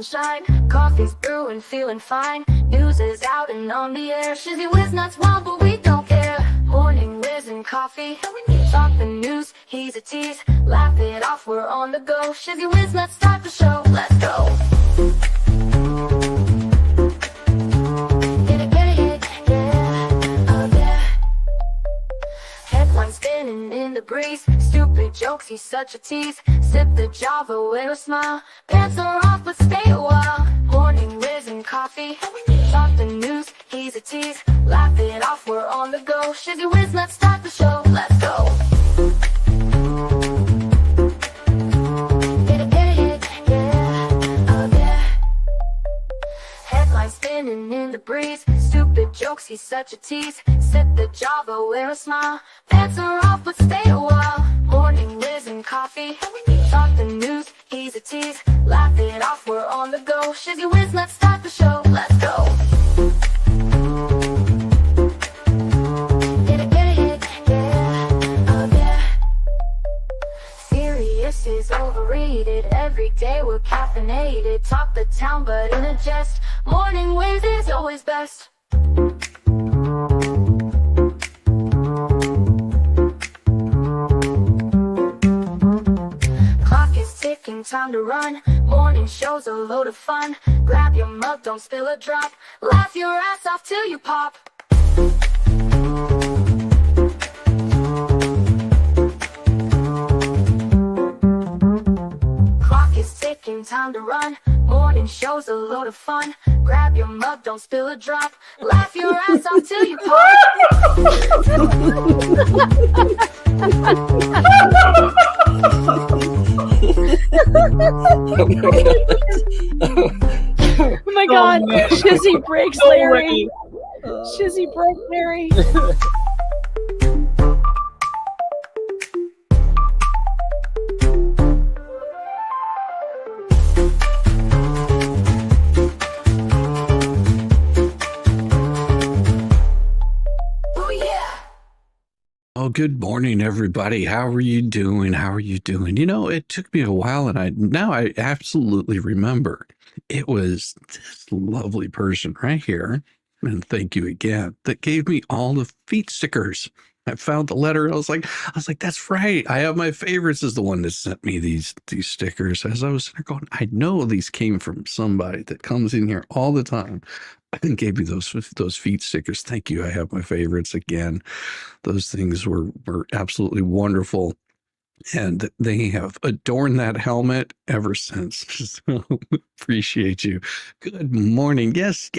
and shine. Coffee's brewing, feeling fine. News is out and on the air. Shizzy whiz nuts wild, but we don't care. Morning whiz and coffee. Talk the news, he's a tease. Laugh it off, we're on the go. Shizzy whiz nuts, start the show. Let's go. Get it, yeah, oh yeah. Headlines spinning in the breeze. Stupid jokes, he's such a tease. Sip the Java with a smile. Pants are off, but stay a while. Morning whiz and coffee. Talk the news, he's a tease. Laugh it off, we're on the go. Shizzy whiz, let's start the show. Let's go. Get it, yeah, oh yeah. Headlines spinning in the breeze. Stupid jokes, he's such a tease. Sip the Java, wear a smile. Pants are off, but stay a while. Morning whiz and coffee. Talk the news, he's a tease. Laugh it off, we're on the go. Shizzy whiz, let's start the show. Let's go. Get it, yeah, oh yeah. Serious is overrated. Every day we're caffeinated. Talk the town, but in a jest. Morning whiz is always best. Time to run. Morning show's a load of fun. Grab your mug, don't spill a drop. Laugh your ass off till you pop. Clock is ticking, time to run. Morning show's a load of fun. Grab your mug, don't spill a drop. Laugh your ass off till you pop. Oh my god. Shizzy breaks Larry. Shizzy broke Larry. Oh, good morning, everybody. How are you doing? How are you doing? You know, it took me a while, and I absolutely remember. It was this lovely person right here, and thank you again, that gave me all the feet stickers. I found the letter. I was like, that's right. I have my favorites is the one that sent me these stickers. As I was sitting there going, I know these came from somebody that comes in here all the time and gave me those feet stickers. Thank you. I have my favorites again. Those things were absolutely wonderful. And they have adorned that helmet ever since. So appreciate you. Good morning. Yes.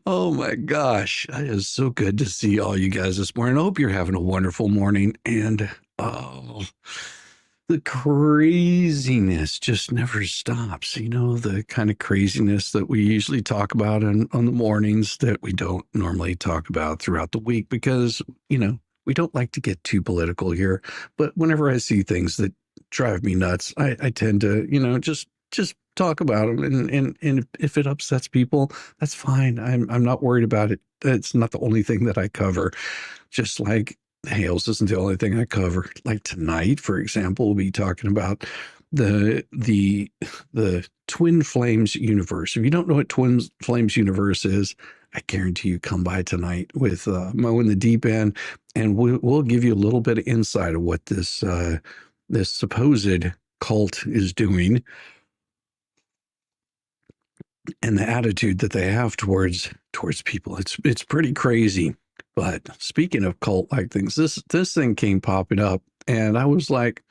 Oh my gosh. It is so good to see all you guys this morning. I hope you're having a wonderful morning. And the craziness just never stops. You know, the kind of craziness that we usually talk about on the mornings that we don't normally talk about throughout the week because, you know, we don't like to get too political here. But whenever I see things that drive me nuts, I tend to, you know, just talk about them. And if it upsets people, that's fine. I'm not worried about it. It's not the only thing that I cover. Just like Hales isn't the only thing I cover. Like tonight, for example, we'll be talking about the Twin Flames universe. If you don't know what Twin Flames universe is, I guarantee you come by tonight with Mo in the Deep End, and we'll give you a little bit of insight of what this supposed cult is doing and the attitude that they have towards people. It's pretty crazy. But speaking of cult-like things, this thing came popping up, and I was like,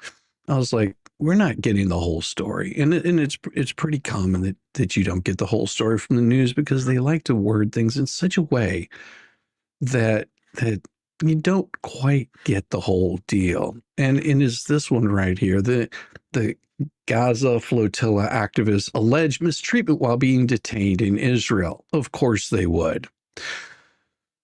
we're not getting the whole story, and it's pretty common that you don't get the whole story from the news because they like to word things in such a way that you don't quite get the whole deal. And is this one right here, the Gaza flotilla activists allege mistreatment while being detained in Israel. Of course they would.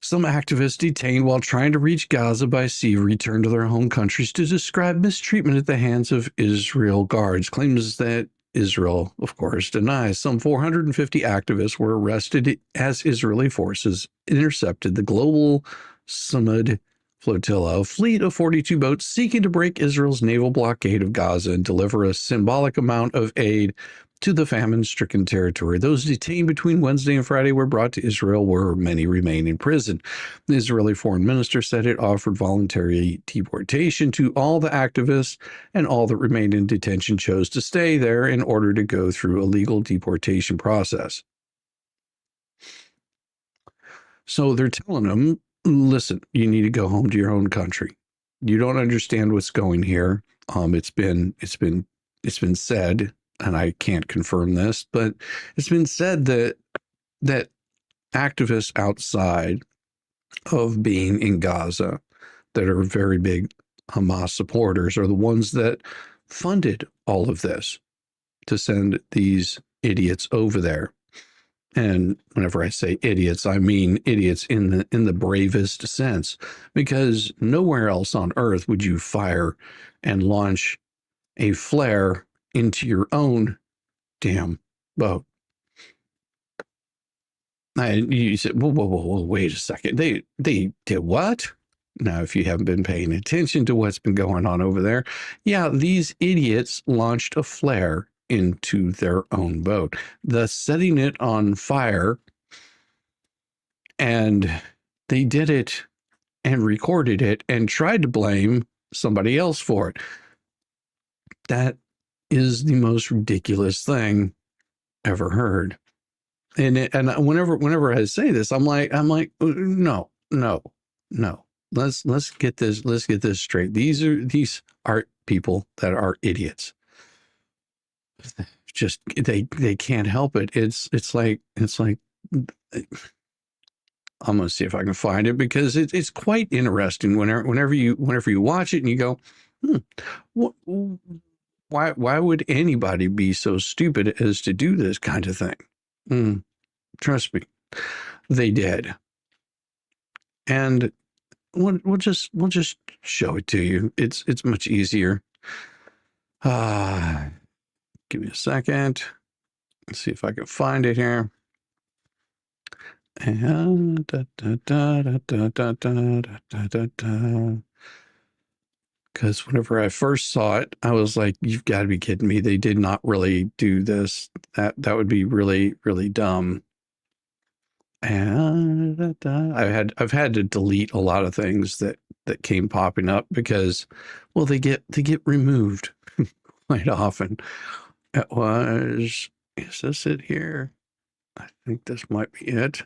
Some activists detained while trying to reach Gaza by sea returned to their home countries to describe mistreatment at the hands of Israel guards. Claims that Israel, of course, denies. Some 450 activists were arrested as Israeli forces intercepted the global Samud flotilla, a fleet of 42 boats seeking to break Israel's naval blockade of Gaza and deliver a symbolic amount of aid to the famine-stricken territory. Those detained between Wednesday and Friday were brought to Israel, where many remain in prison. The Israeli foreign minister said it offered voluntary deportation to all the activists, and all that remained in detention chose to stay there in order to go through a legal deportation process. So they're telling them, listen, you need to go home to your own country. You don't understand what's going here. It's been said, and I can't confirm this, but it's been said that activists outside of being in Gaza that are very big Hamas supporters are the ones that funded all of this to send these idiots over there. And whenever I say idiots, I mean idiots in the bravest sense, because nowhere else on earth would you fire and launch a flare into your own damn boat. And you said, whoa, wait a second. They did what? Now, if you haven't been paying attention to what's been going on over there, yeah, these idiots launched a flare into their own boat, thus setting it on fire. And they did it and recorded it and tried to blame somebody else for it. That is the most ridiculous thing ever heard. And whenever I say this, I'm like, no. Let's get this straight. These are people that are idiots. Just they can't help it. It's like I'm gonna see if I can find it, because it's quite interesting whenever you watch it and you go, why would anybody be so stupid as to do this kind of thing? Trust me, they did. And we'll just show it to you. It's much easier. Give me a second. Let's see if I can find it here. And because whenever I first saw it, I was like, you've got to be kidding me. They did not really do this. That would be really, really dumb. And I've had to delete a lot of things that came popping up because, well, they get removed quite often. It was, is this it here? I think this might be it.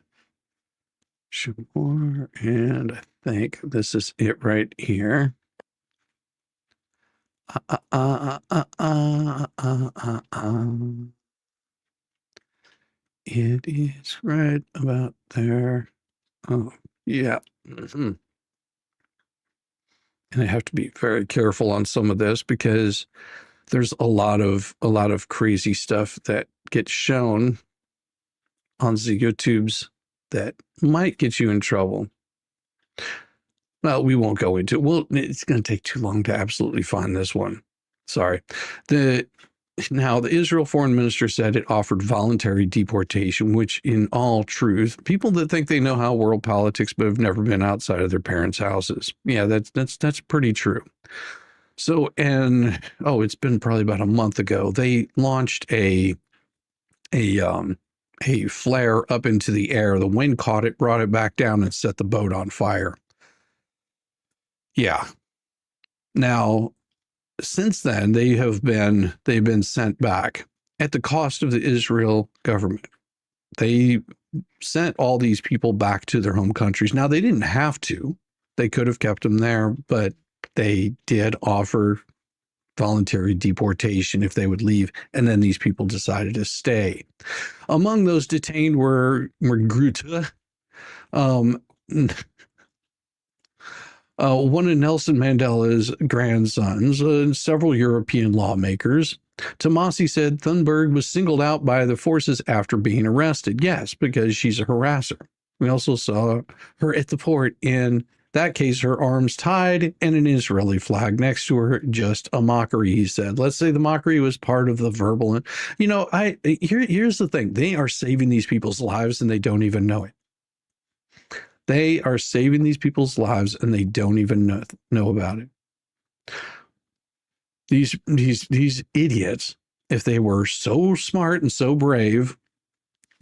Show more, and I think this is it right here. It is right about there. Oh, yeah. And I have to be very careful on some of this because there's a lot of crazy stuff that gets shown on the YouTubes that might get you in trouble. Well, we won't go into it. Well, it's going to take too long to absolutely find this one. Sorry. Now, the Israel foreign minister said it offered voluntary deportation, which in all truth, people that think they know how world politics but have never been outside of their parents' houses. Yeah, that's pretty true. So, and it's been probably about a month ago, they launched a flare up into the air. The wind caught it, brought it back down, and set the boat on fire. Yeah. Now, since then, they've been sent back at the cost of the Israel government. They sent all these people back to their home countries. Now, they didn't have to. They could have kept them there, but they did offer voluntary deportation if they would leave, and then these people decided to stay. Among those detained were Gruta, one of Nelson Mandela's grandsons, and several European lawmakers. Tomasi said Thunberg was singled out by the forces after being arrested. Yes, because she's a harasser. We also saw her at the port, in that case, her arms tied and an Israeli flag next to her. Just a mockery, he said. Let's say the mockery was part of the verbal. Here's the thing. They are saving these people's lives and they don't even know it. They are saving these people's lives and they don't even know about it. These idiots, if they were so smart and so brave,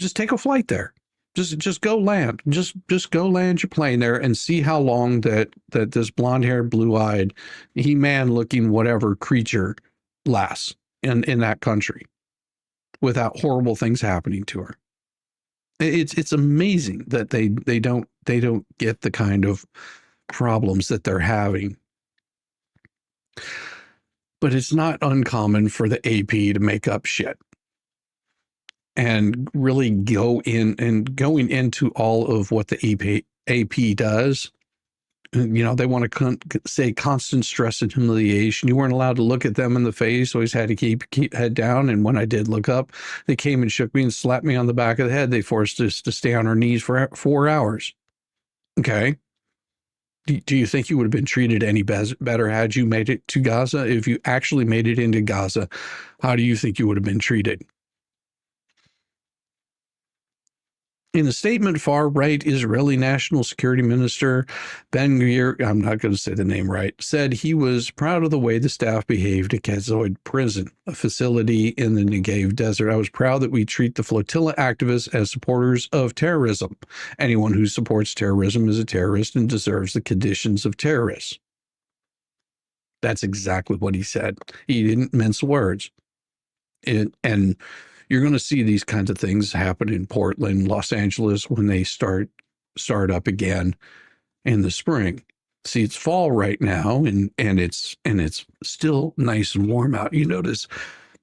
just take a flight there. Just go land. Just go land your plane there and see how long that this blonde-haired, blue-eyed, He-Man looking whatever creature lasts in that country without horrible things happening to her. It's amazing that they don't get the kind of problems that they're having. But it's not uncommon for the AP to make up shit and really go in and going into all of what the AP does. You know, they want to say constant stress and humiliation. You weren't allowed to look at them in the face. Always had to keep head down. And when I did look up, they came and shook me and slapped me on the back of the head. They forced us to stay on our knees for 4 hours. Okay. Do you think you would have been treated any better had you made it to Gaza? If you actually made it into Gaza, how do you think you would have been treated? In a statement, far-right Israeli National Security Minister Ben-Gvir, I'm not going to say the name right, said he was proud of the way the staff behaved at Ketzoid Prison, a facility in the Negev Desert. I was proud that we treat the flotilla activists as supporters of terrorism. Anyone who supports terrorism is a terrorist and deserves the conditions of terrorists. That's exactly what he said. He didn't mince words. And you're going to see these kinds of things happen in Portland, Los Angeles when they start up again in the spring. See, it's fall right now, and it's still nice and warm out. You notice,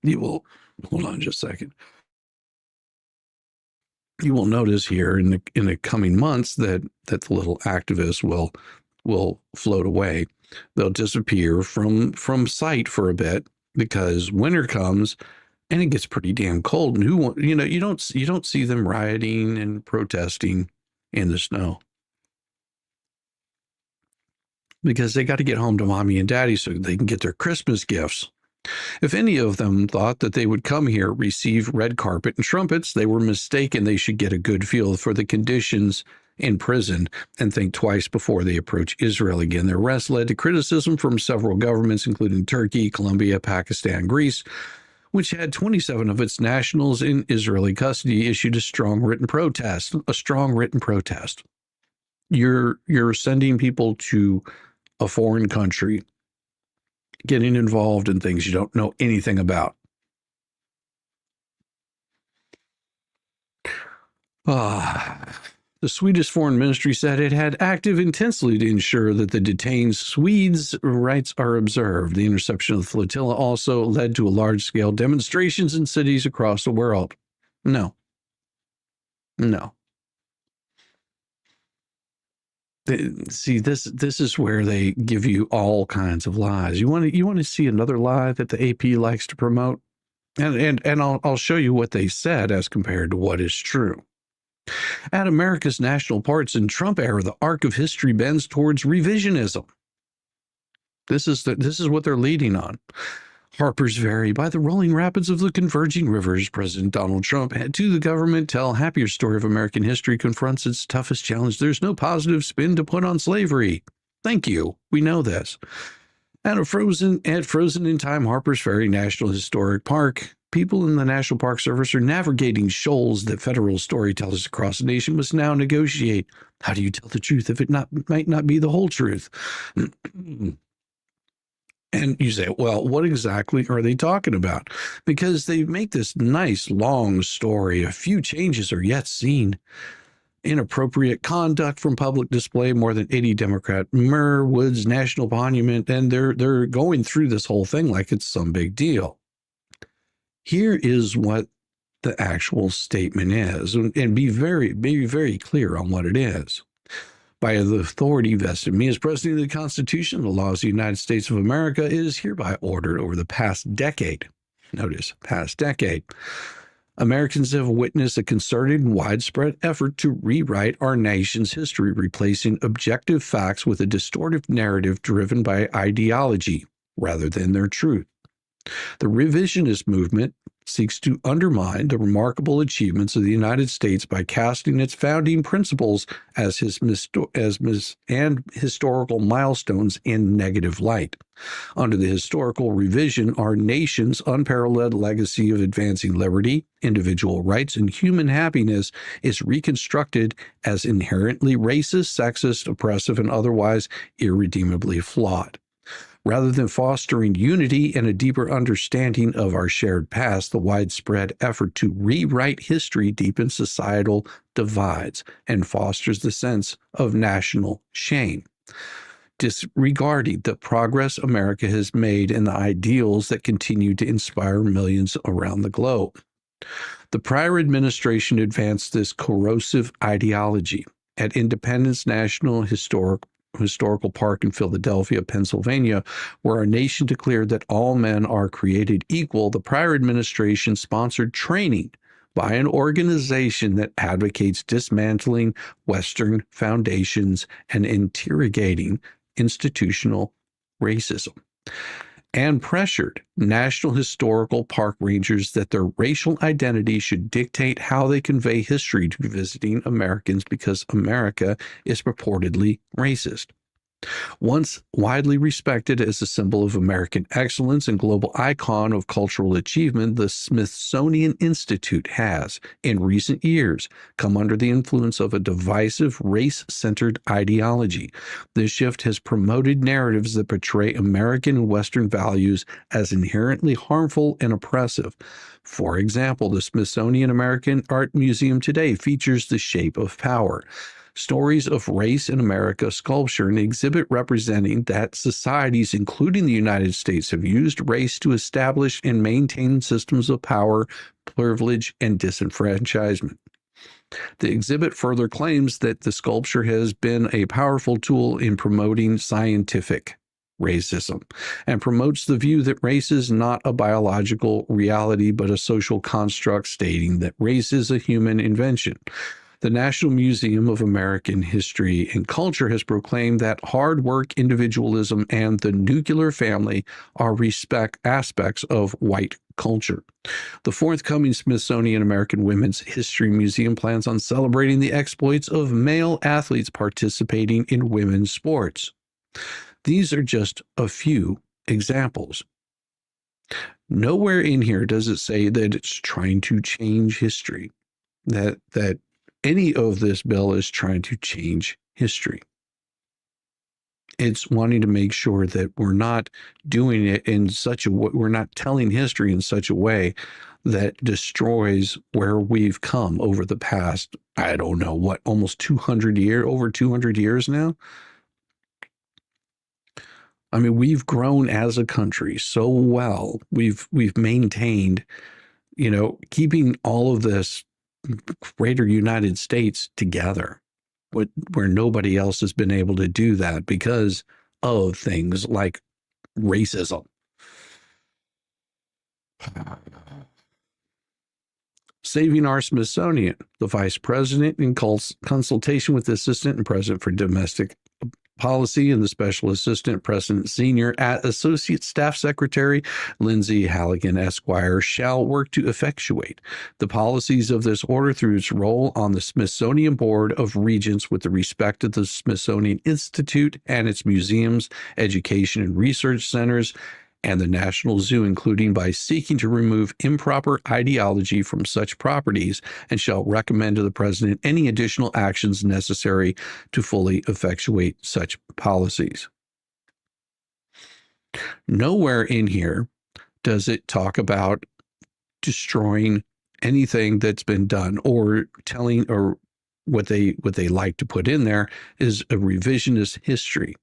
you will hold on just a second. You will notice here in the coming months that the little activists will float away. They'll disappear from sight for a bit because winter comes. And it gets pretty damn cold. And you don't see them rioting and protesting in the snow because they got to get home to mommy and daddy so they can get their Christmas gifts. If any of them thought that they would come here, receive red carpet and trumpets, they were mistaken. They should get a good feel for the conditions in prison and think twice before they approach Israel again. Their arrest led to criticism from several governments, including Turkey, Colombia, Pakistan, Greece, which had 27 of its nationals in Israeli custody, issued a strong written protest. You're sending people to a foreign country, getting involved in things you don't know anything about. The Swedish Foreign Ministry said it had acted intensely to ensure that the detained Swedes' rights are observed. The interception of the flotilla also led to large-scale demonstrations in cities across the world. No. See, this is where they give you all kinds of lies. You want to see another lie that the AP likes to promote? And I'll show you what they said as compared to what is true. At America's national parks in Trump era, the arc of history bends towards revisionism. This is what they're leading on. Harper's Ferry, by the rolling rapids of the converging rivers, President Donald Trump had to the government tell happier story of American history confronts its toughest challenge. There's no positive spin to put on slavery. Thank you. We know this. At frozen in time Harper's Ferry National Historic Park, people in the National Park Service are navigating shoals that federal storytellers across the nation must now negotiate. How do you tell the truth if it might not be the whole truth? And you say, well, what exactly are they talking about? Because they make this nice long story. A few changes are yet seen. Inappropriate conduct from public display, more than 80 Democrat Muir Woods National Monument, and they're going through this whole thing like it's some big deal. Here is what the actual statement is, and be very clear on what it is. By the authority vested in me as President of the Constitution and the laws of the United States of America, it is hereby ordered over the past decade. Notice, past decade. Americans have witnessed a concerted and widespread effort to rewrite our nation's history, replacing objective facts with a distortive narrative driven by ideology rather than their truth. The revisionist movement seeks to undermine the remarkable achievements of the United States by casting its founding principles as historical milestones in negative light. Under the historical revision, our nation's unparalleled legacy of advancing liberty, individual rights, and human happiness is reconstructed as inherently racist, sexist, oppressive, and otherwise irredeemably flawed. Rather than fostering unity and a deeper understanding of our shared past, the widespread effort to rewrite history deepens societal divides and fosters the sense of national shame, disregarding the progress America has made and the ideals that continue to inspire millions around the globe. The prior administration advanced this corrosive ideology. At Independence National Historical Park in Philadelphia, Pennsylvania, where our nation declared that all men are created equal, the prior administration sponsored training by an organization that advocates dismantling Western foundations and interrogating institutional racism, and pressured National Historical Park rangers that their racial identity should dictate how they convey history to visiting Americans because America is purportedly racist. Once widely respected as a symbol of American excellence and global icon of cultural achievement, the Smithsonian Institute has, in recent years, come under the influence of a divisive, race-centered ideology. This shift has promoted narratives that portray American and Western values as inherently harmful and oppressive. For example, the Smithsonian American Art Museum today features The Shape of Power, stories of race in America sculpture, an exhibit representing that societies, including the United States, have used race to establish and maintain systems of power, privilege, and disenfranchisement. The exhibit further claims that the sculpture has been a powerful tool in promoting scientific racism and promotes the view that race is not a biological reality but a social construct, stating that race is a human invention. The National Museum of American History and Culture has proclaimed that hard work, individualism, and the nuclear family are aspects of white culture. The forthcoming Smithsonian American Women's History Museum plans on celebrating the exploits of male athletes participating in women's sports. These are just a few examples. Nowhere in here does it say that it's trying to change history, that any of this bill is trying to change history. It's wanting to make sure that we're not doing it in such a way, we're not telling history in such a way that destroys where we've come over the past, I don't know what, almost 200 years, over 200 years now. I mean, we've grown as a country so well. We've maintained, keeping all of this greater United States together, where nobody else has been able to do that because of things like racism. Saving our Smithsonian, the vice president, in consultation with the assistant and president for domestic policy and the special assistant president senior at associate staff secretary Lindsay Halligan Esquire, shall work to effectuate the policies of this order through its role on the Smithsonian Board of Regents with respect to the Smithsonian Institute and its museums, education and research centers, and the National Zoo, including by seeking to remove improper ideology from such properties, and shall recommend to the president any additional actions necessary to fully effectuate such policies. Nowhere in here does it talk about destroying anything that's been done or telling, or what they like to put in there is a revisionist history.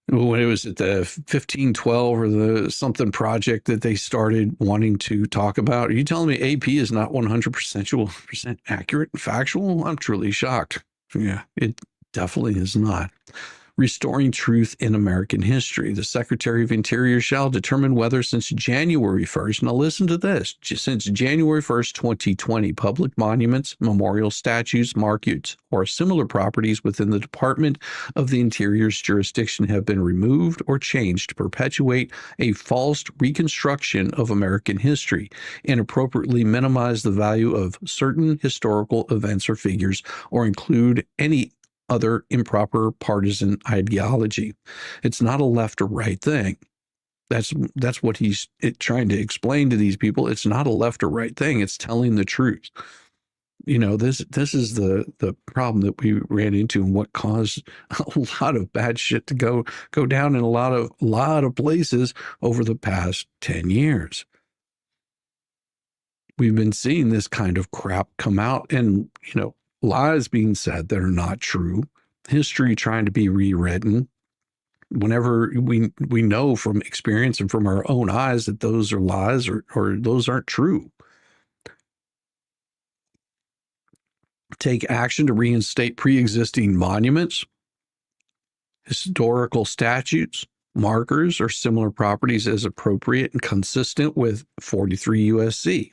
When it was at the 1512 or the something project that they started wanting to talk about. Are you telling me AP is not 100% accurate and factual? I'm truly shocked. Yeah, it definitely is not. Restoring truth in American history. The Secretary of Interior shall determine whether since January 1st, now listen to this, since January 1st, 2020, public monuments, memorials, statues, markers, or similar properties within the Department of the Interior's jurisdiction have been removed or changed to perpetuate a false reconstruction of American history, inappropriately minimize the value of certain historical events or figures, or include any other improper partisan ideology. It's not a left or right thing. That's what he's trying to explain to these people. It's not a left or right thing. It's telling the truth. You know, this is the problem that we ran into and what caused a lot of bad shit to go down in a lot of places over the past 10 years. We've been seeing this kind of crap come out, and lies being said that are not true, history trying to be rewritten, whenever we know from experience and from our own eyes that those are lies or those aren't true. Take action to reinstate pre-existing monuments, historical statutes, markers, or similar properties as appropriate and consistent with 43 USC.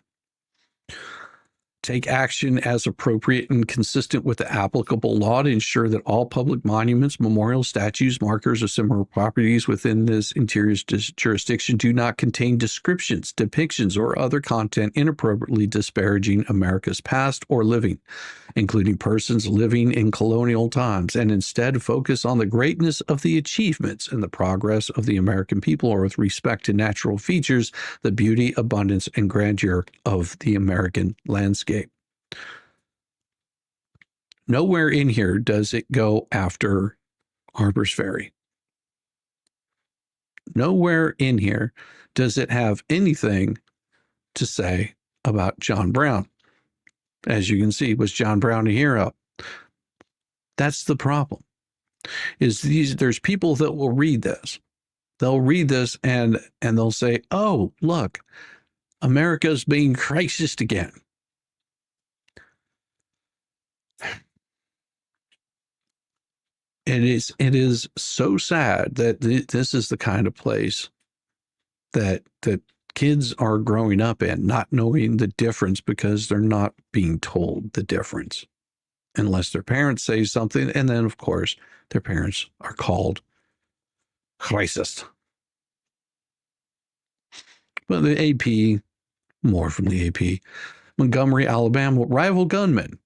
Take action as appropriate and consistent with the applicable law to ensure that all public monuments, memorials, statues, markers, or similar properties within this interior's jurisdiction do not contain descriptions, depictions, or other content inappropriately disparaging America's past or living, including persons living in colonial times, and instead focus on the greatness of the achievements and the progress of the American people, or with respect to natural features, the beauty, abundance, and grandeur of the American landscape. Nowhere in here does it go after Harper's Ferry. Nowhere in here does it have anything to say about John Brown. As you can see, was John Brown a hero? That's the problem. There's people that will read this. They'll read this and they'll say, "Oh, look, America's being racist again." It is so sad that this is the kind of place that kids are growing up in, not knowing the difference because they're not being told the difference, unless their parents say something, and then of course their parents are called racist. But the AP, more from the AP, Montgomery, Alabama, rival gunmen.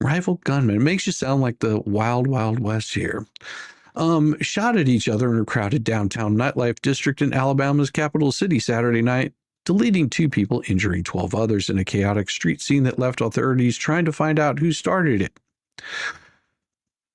It makes you sound like the wild, wild west here. Shot at each other in a crowded downtown nightlife district in Alabama's capital city Saturday night, deleting 2 people, injuring 12 others in a chaotic street scene that left authorities trying to find out who started it.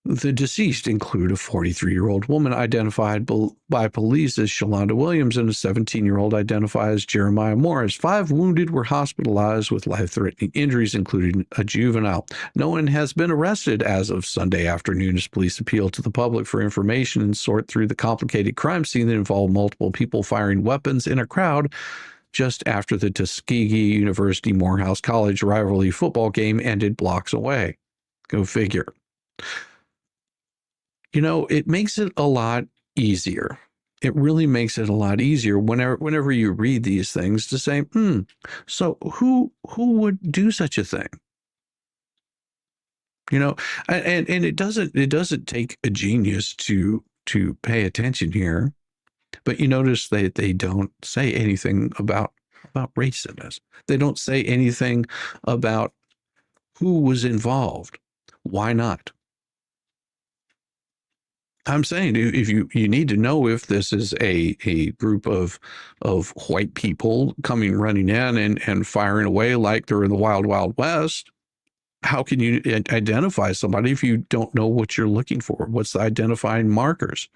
The deceased include a 43-year-old woman identified by police as Shalonda Williams and a 17-year-old identified as Jeremiah Morris. 5 wounded were hospitalized with life-threatening injuries, including a juvenile. No one has been arrested as of Sunday afternoon as police appeal to the public for information and sort through the complicated crime scene that involved multiple people firing weapons in a crowd just after the Tuskegee University-Morehouse College rivalry football game ended blocks away. Go figure. It makes it a lot easier. It really makes it a lot easier whenever you read these things to say, so who would do such a thing? And it doesn't take a genius to pay attention here. But you notice that they don't say anything about racism. They don't say anything about who was involved. Why not? I'm saying if you need to know if this is a group of white people coming running in and firing away like they're in the wild, wild west, how can you identify somebody if you don't know what you're looking for? What's the identifying markers?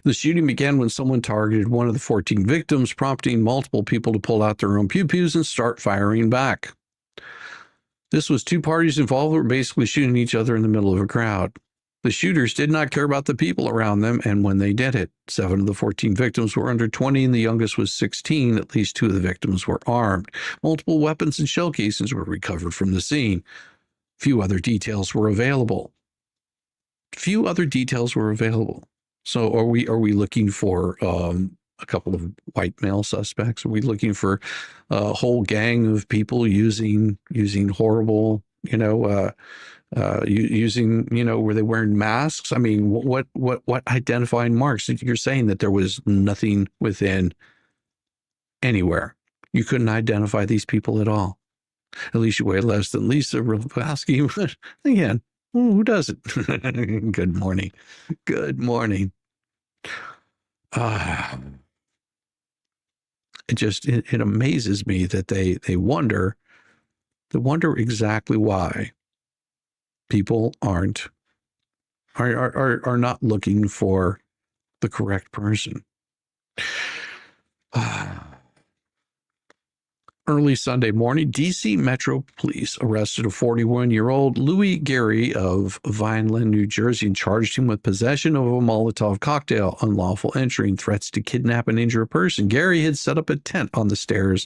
The shooting began when someone targeted one of the 14 victims, prompting multiple people to pull out their own pew-pews and start firing back. This was 2 parties involved who were basically shooting each other in the middle of a crowd. The shooters did not care about the people around them, and when they did it, 7 of the 14 victims were under 20 and the youngest was 16. At least 2 of the victims were armed. Multiple weapons and shell casings were recovered from the scene. Few other details were available. So are we looking for a couple of white male suspects? Are we looking for a whole gang of people using horrible, using, were they wearing masks? I mean, what identifying marks? You're saying that there was nothing within anywhere. You couldn't identify these people at all. At least you weigh less than Lisa Ravosky. Again, who does it? Good morning. Good morning. It amazes me that they wonder exactly why people are not looking for the correct person. Early Sunday morning, D.C. Metro Police arrested a 41-year-old Louis Gary of Vineland, New Jersey, and charged him with possession of a Molotov cocktail, unlawful entry, and threats to kidnap and injure a person. Gary had set up a tent on the stairs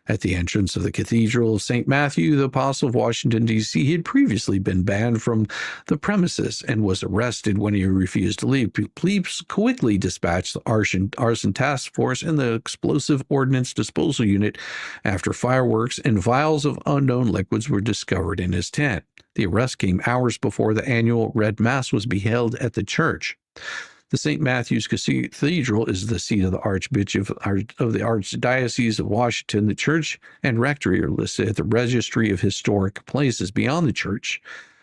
at the entrance of the Cathedral of St. Matthew, the Apostle of Washington, D.C. He had previously been banned from the premises and was arrested when he refused to leave. Police quickly dispatched the arson task force and the explosive ordnance disposal unit after fireworks and vials of unknown liquids were discovered in his tent. The arrest came hours before the annual Red Mass was held at the church. The St. Matthew's Cathedral is the seat of the Archbishop of the Archdiocese of Washington. The church and rectory are listed at the Registry of Historic Places. Beyond the church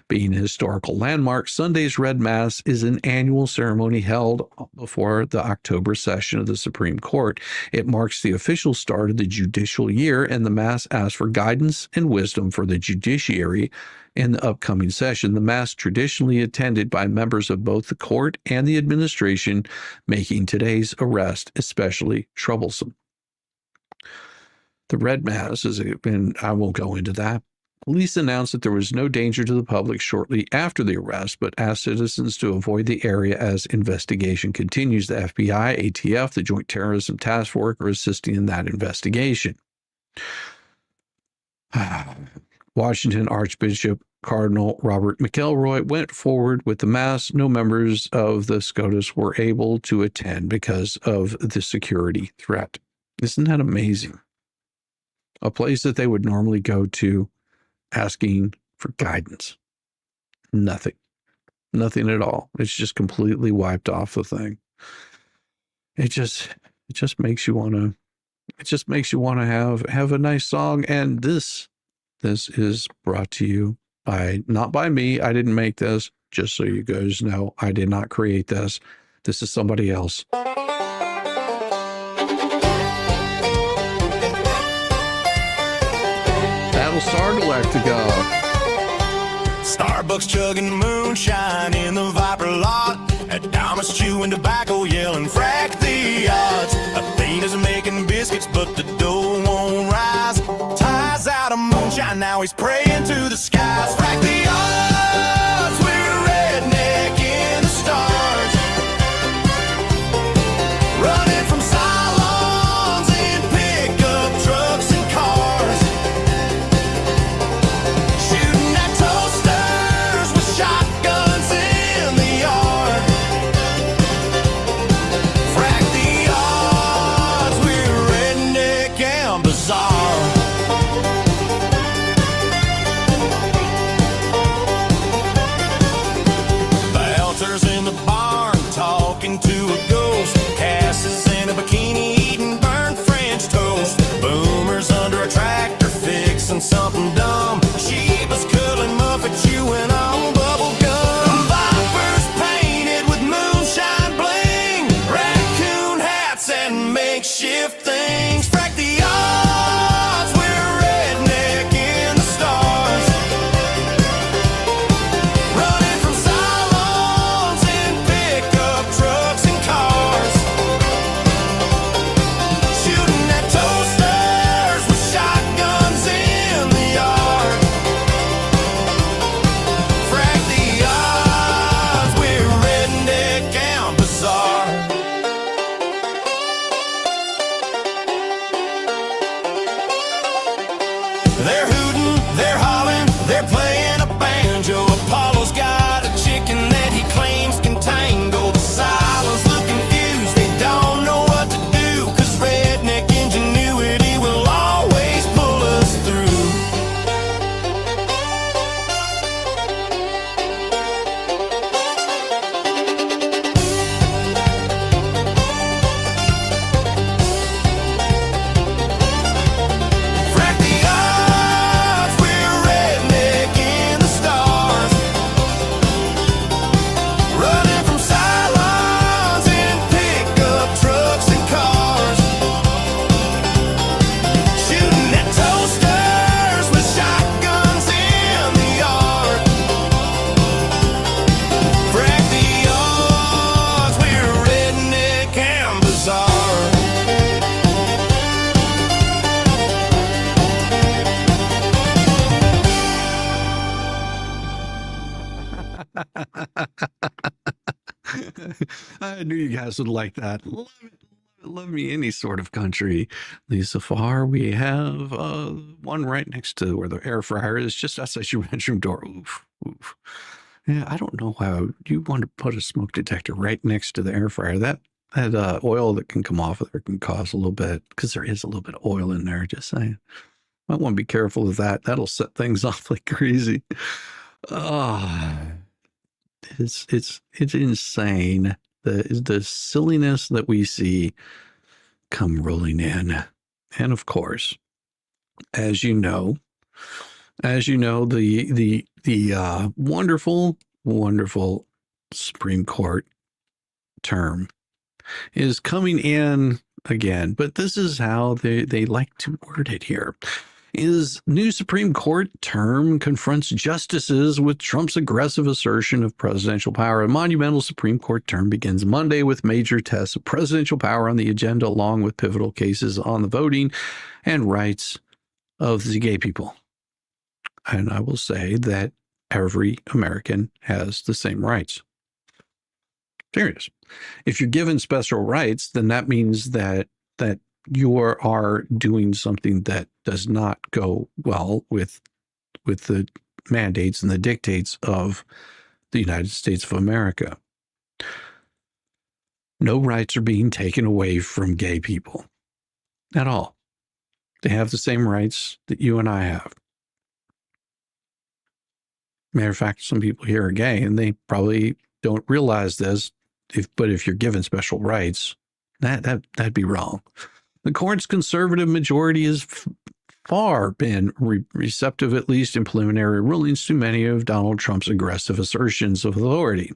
being a historical landmark, Sunday's Red Mass is an annual ceremony held before the October session of the Supreme Court. It marks the official start of the judicial year, and the Mass asks for guidance and wisdom for the judiciary in the upcoming session. The Mass traditionally attended by members of both the court and the administration, making today's arrest especially troublesome. The Red Mass has been, I won't go into that. Police announced that there was no danger to the public shortly after the arrest, but asked citizens to avoid the area as investigation continues. The FBI, ATF, the Joint Terrorism Task Force are assisting in that investigation. Washington Archbishop Cardinal Robert McElroy went forward with the Mass. No members of the SCOTUS were able to attend because of the security threat. Isn't that amazing? A place that they would normally go to asking for guidance. Nothing at all. It's just completely wiped off the thing. It just makes you want to have a nice song. And this is brought to you not by me. I didn't make this, just so you guys know. I did not create this. This is somebody else. Battlestar Galactica. Starbucks chugging moonshine in the Viper lot. Adamas chewing tobacco, yelling frack the odds. Athena's making biscuits, but the dough won't rise. Ties out of moonshine, now he's praying to the skies. Frack the odds, we're redneck in the stars. Running from salons and pickup trucks and cars. Shooting at toasters with shotguns in the yard. Frack the odds, we're redneck and bizarre. They're hooting, they're hollering, they're playing a banjo. Apollo's got a chicken that he claims can tango. The silence look confused, they don't know what to do, 'cause redneck ingenuity will always pull us through. Crack the odds, we're redneck in the stars, running from sidelines in pickup trucks and cars, shooting at toasters with shotguns in the yard. Crack the odds, we're redneck and bizarre. I knew you guys would like that. Love me any sort of country. Lisa Farr, we have one right next to where the air fryer is, just outside your bedroom door. Oof, oof. Yeah, I don't know how you want to put a smoke detector right next to the air fryer. That oil that can come off of there can cause a little bit, because there is a little bit of oil in there. Just saying, might want to be careful of that. That'll set things off like crazy. It's insane, the silliness that we see come rolling in. And of course, as you know, the wonderful Supreme Court term is coming in again, but this is how they like to word it here. Is new Supreme Court term confronts justices with Trump's aggressive assertion of presidential power. A monumental Supreme Court term begins Monday with major tests of presidential power on the agenda, along with pivotal cases on the voting and rights of the gay people. And I will say that every American has the same rights. Serious. If you're given special rights, then that means that you are doing something that does not go well with the mandates and the dictates of the United States of America. No rights are being taken away from gay people at all. They have the same rights that you and I have. Matter of fact, some people here are gay and they probably don't realize this. But if you're given special rights, that'd be wrong. The court's conservative majority has far been receptive, at least in preliminary rulings, to many of Donald Trump's aggressive assertions of authority.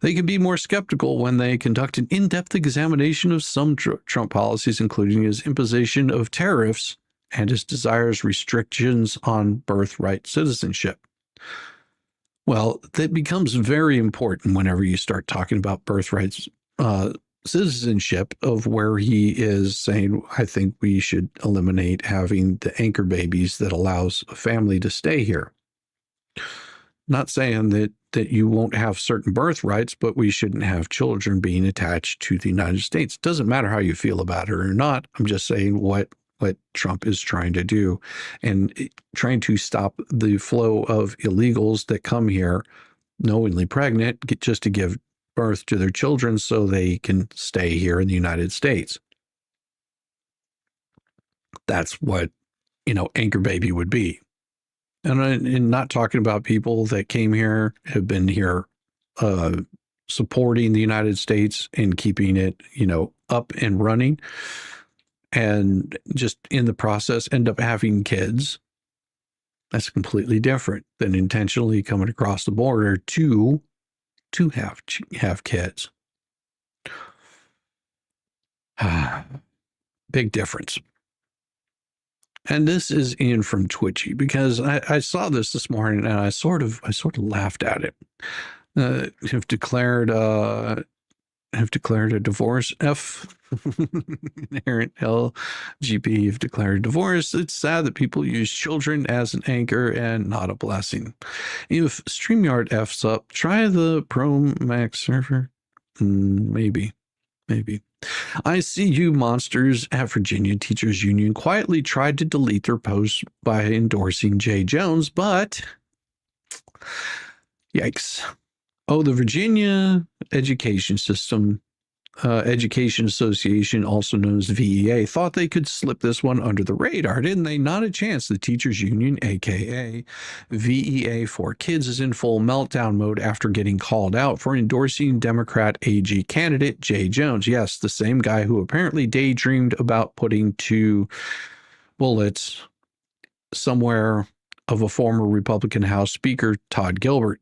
They could be more skeptical when they conduct an in-depth examination of some Trump policies, including his imposition of tariffs and his desires restrictions on birthright citizenship. Well, that becomes very important whenever you start talking about birthrights citizenship, of where he is saying, I think we should eliminate having the anchor babies that allows a family to stay here. Not saying that you won't have certain birthrights, but we shouldn't have children being attached to the United States. It doesn't matter how you feel about it or not. I'm just saying what Trump is trying to do, and trying to stop the flow of illegals that come here knowingly pregnant just to give birth to their children so they can stay here in the United States. That's what, anchor baby would be. And not talking about people that came here, have been here supporting the United States and keeping it, up and running, and just in the process end up having kids. That's completely different than intentionally coming across the border to have kids. Big difference. And this is in from Twitchy, because I saw this morning and I sort of laughed at it. Have declared a divorce. Inherent LGB have declared a divorce. It's sad that people use children as an anchor and not a blessing. If StreamYard F's up, try the Pro Max server. Maybe. maybe. I see you monsters at Virginia Teachers Union quietly tried to delete their post by endorsing Jay Jones, but yikes. Oh, the Virginia Education Association, also known as VEA, thought they could slip this one under the radar, didn't they? Not a chance. The teachers union, aka VEA for Kids, is in full meltdown mode after getting called out for endorsing Democrat AG candidate Jay Jones. Yes, the same guy who apparently daydreamed about putting 2 bullets somewhere of a former Republican House Speaker, Todd Gilbert.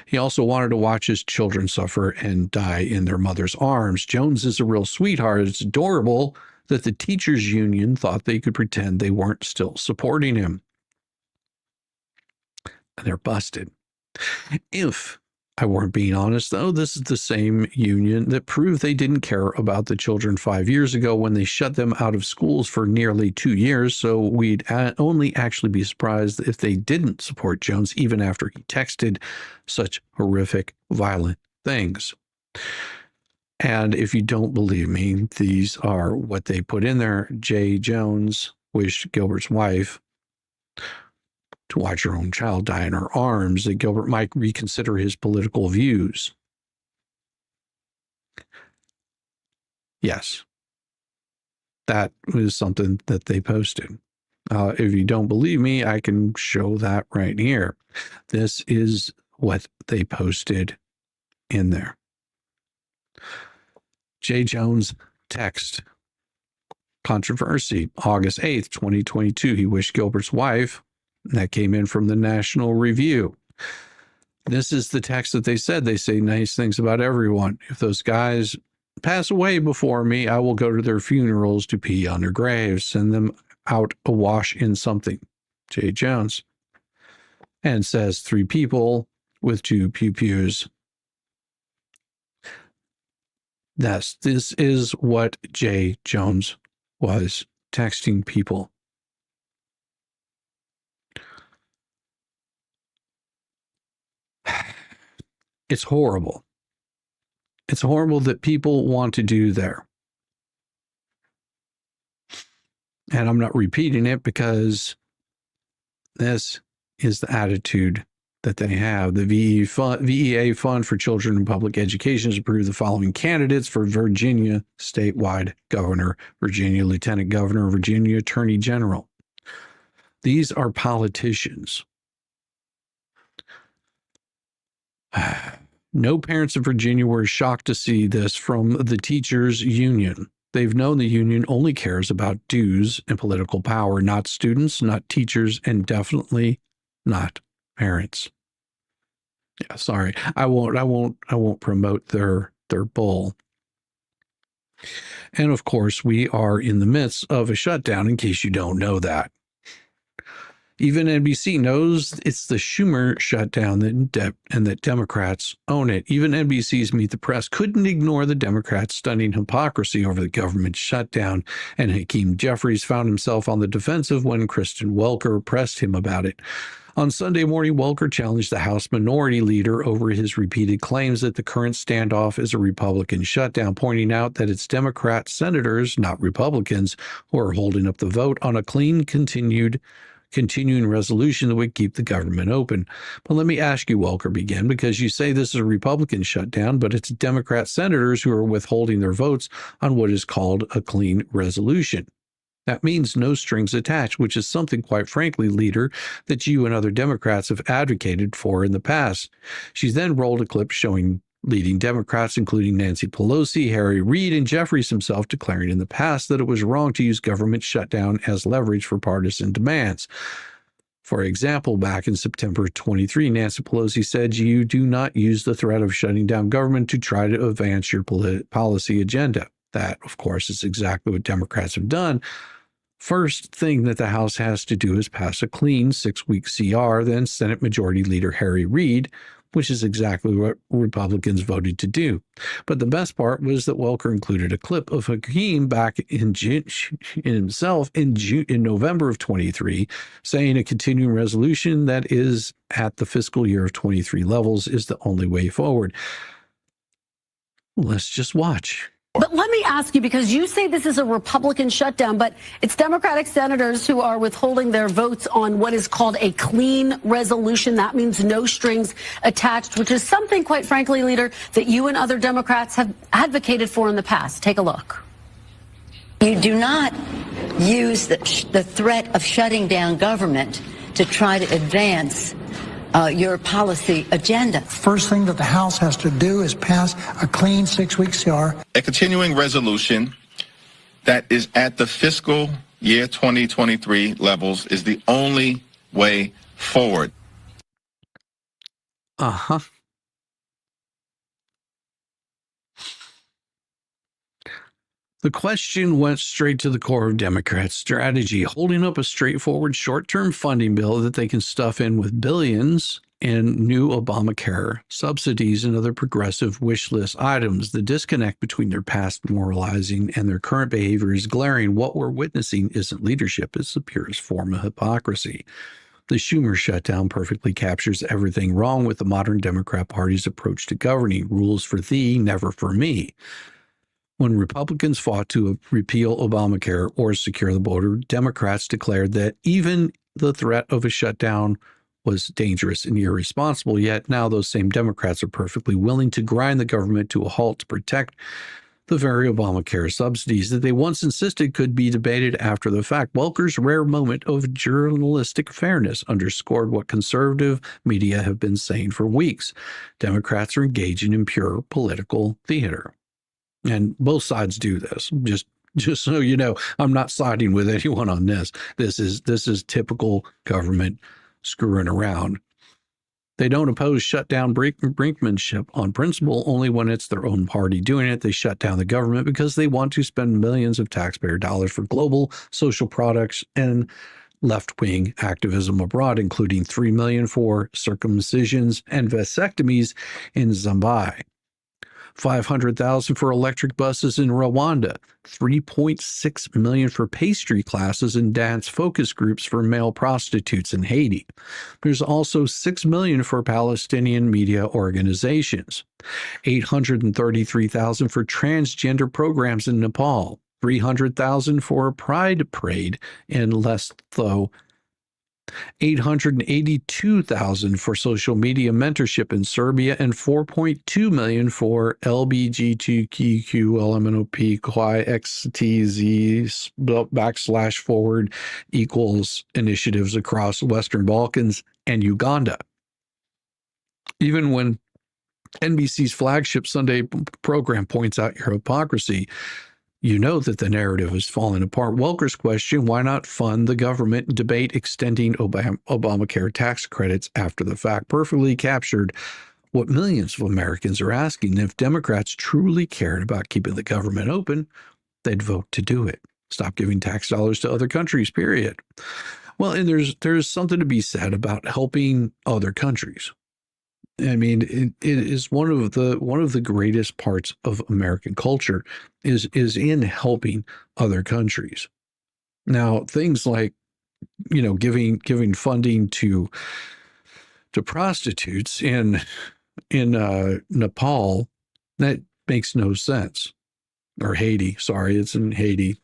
He also wanted to watch his children suffer and die in their mother's arms. Jones is a real sweetheart. It's adorable that the teachers union thought they could pretend they weren't still supporting him. And they're busted. If I weren't being honest, though, this is the same union that proved they didn't care about the children 5 years ago when they shut them out of schools for nearly 2 years. So we'd only actually be surprised if they didn't support Jones even after he texted such horrific, violent things. And if you don't believe me, these are what they put in there. Jay Jones wished Gilbert's wife to watch her own child die in her arms, that Gilbert might reconsider his political views. Yes, that was something that they posted. If you don't believe me, I can show that right here. This is what they posted in there. Jay Jones text. Controversy. August 8th, 2022. He wished Gilbert's wife. That came in from the National Review. This is the text that they said. They say nice things about everyone. If those guys pass away before me, I will go to their funerals to pee on their graves, send them out awash in something. Jay Jones. And says 3 people with 2 pew-pews. This is what Jay Jones was texting people. It's horrible. It's horrible that people want to do there. And I'm not repeating it because this is the attitude that they have. The VEA Fund for Children in Public Education has approved the following candidates for Virginia statewide governor, Virginia lieutenant governor, Virginia attorney general. These are politicians. No parents of Virginia were shocked to see this from the teachers union. They've known the union only cares about dues and political power, not students, not teachers, and definitely not parents. Yeah, sorry. I won't promote their bull. And of course, we are in the midst of a shutdown, in case you don't know that. Even NBC knows it's the Schumer shutdown and that Democrats own it. Even NBC's Meet the Press couldn't ignore the Democrats' stunning hypocrisy over the government shutdown, and Hakeem Jeffries found himself on the defensive when Kristen Welker pressed him about it. On Sunday morning, Welker challenged the House Minority Leader over his repeated claims that the current standoff is a Republican shutdown, pointing out that it's Democrat senators, not Republicans, who are holding up the vote on a clean, continuing resolution that would keep the government open. But let me ask you, Welker, begin, because you say this is a Republican shutdown, but it's Democrat senators who are withholding their votes on what is called a clean resolution. That means no strings attached, which is something, quite frankly, leader, that you and other Democrats have advocated for in the past. She's then rolled a clip showing leading Democrats, including Nancy Pelosi, Harry Reid, and Jeffries himself, declaring in the past that it was wrong to use government shutdown as leverage for partisan demands. For example, back in September 23, Nancy Pelosi said, "You do not use the threat of shutting down government to try to advance your policy agenda." That, of course, is exactly what Democrats have done. First thing that the House has to do is pass a clean 6-week CR, then Senate Majority Leader Harry Reid, which is exactly what Republicans voted to do. But the best part was that Welker included a clip of Hakeem back in November of 23, saying a continuing resolution that is at the fiscal year of 23 levels is the only way forward. Let's just watch. But let me ask you, because you say this is a Republican shutdown, but it's Democratic senators who are withholding their votes on what is called a clean resolution. That means no strings attached, which is something, quite frankly, Leader, that you and other Democrats have advocated for in the past. Take a look. You do not use the threat of shutting down government to try to advance your policy agenda. First thing that the House has to do is pass a clean 6-week CR. A continuing resolution that is at the fiscal year 2023 levels is the only way forward. Uh-huh. The question went straight to the core of Democrats' strategy, holding up a straightforward short-term funding bill that they can stuff in with billions and new Obamacare subsidies and other progressive wish list items. The disconnect between their past moralizing and their current behavior is glaring. What we're witnessing isn't leadership, it's the purest form of hypocrisy. The Schumer shutdown perfectly captures everything wrong with the modern Democrat Party's approach to governing. Rules for thee, never for me. When Republicans fought to repeal Obamacare or secure the border, Democrats declared that even the threat of a shutdown was dangerous and irresponsible. Yet now those same Democrats are perfectly willing to grind the government to a halt to protect the very Obamacare subsidies that they once insisted could be debated after the fact. Welker's rare moment of journalistic fairness underscored what conservative media have been saying for weeks. Democrats are engaging in pure political theater. And both sides do this. Just so you know, I'm not siding with anyone on this. This is typical government screwing around. They don't oppose shutdown brinkmanship on principle. Only when it's their own party doing it, they shut down the government because they want to spend millions of taxpayer dollars for global social products and left-wing activism abroad, including $3 million for circumcisions and vasectomies in Zimbabwe. $500,000 for electric buses in Rwanda, $3.6 million for pastry classes and dance focus groups for male prostitutes in Haiti. There's also $6 million for Palestinian media organizations, $833,000 for transgender programs in Nepal, $300,000 for a pride parade in Lesotho, $882,000 for social media mentorship in Serbia, and $4.2 million for LBGTQLMNOPYXTZ / initiatives across Western Balkans and Uganda. Even when NBC's flagship Sunday program points out your hypocrisy, you know that the narrative is falling apart. Welker's question, why not fund the government debate extending Obamacare tax credits after the fact, perfectly captured what millions of Americans are asking. If Democrats truly cared about keeping the government open, they'd vote to do it. Stop giving tax dollars to other countries, period. Well, and there's something to be said about helping other countries. I mean, it is one of the greatest parts of American culture is in helping other countries. Now, things like, giving funding to prostitutes in Nepal, that makes no sense. Or Haiti, sorry, it's in Haiti.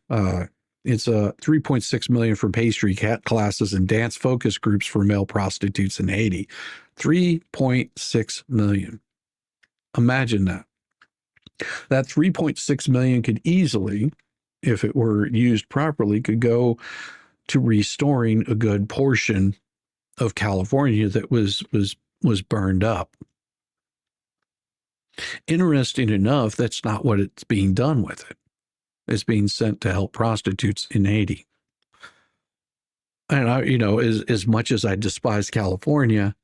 It's $3.6 million for pastry classes and dance focus groups for male prostitutes in Haiti. $3.6 million. Imagine that. That $3.6 million could easily, if it were used properly, could go to restoring a good portion of California that was burned up. Interesting enough, that's not what it's being done with it. It's being sent to help prostitutes in Haiti. And as much as I despise California,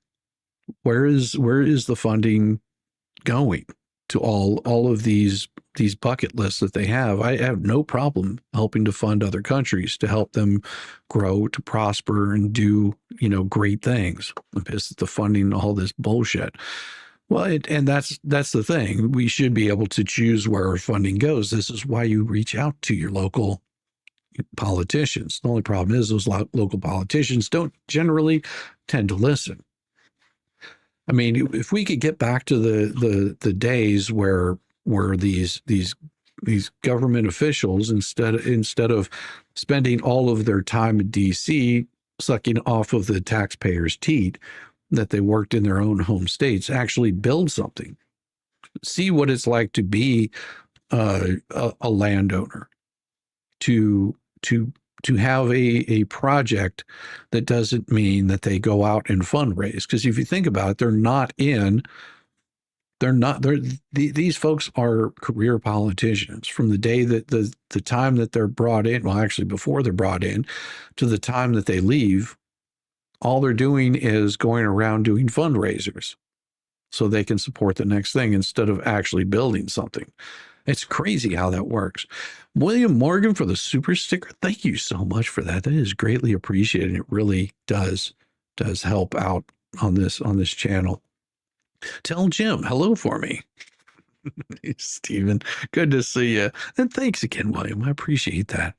where is the funding going to all of these bucket lists that they have? I have no problem helping to fund other countries to help them grow, to prosper, and do great things. I'm pissed at the funding, all this bullshit. Well, and that's the thing. We should be able to choose where our funding goes. This is why you reach out to your local politicians. The only problem is those local politicians don't generally tend to listen. I mean, if we could get back to the days where these government officials, instead of spending all of their time in DC sucking off of the taxpayers' teat that they worked in their own home states, actually build something. See what it's like to be a landowner, to have a project that doesn't mean that they go out and fundraise. Because if you think about it, these folks are career politicians from the day that the time that they're brought in, well, actually before they're brought in, to the time that they leave. All they're doing is going around doing fundraisers so they can support the next thing instead of actually building something. It's crazy how that works. William Morgan for the super sticker. Thank you so much for that. That is greatly appreciated. It really does help out on this channel. Tell Jim hello for me. Stephen, good to see you. And thanks again, William. I appreciate that.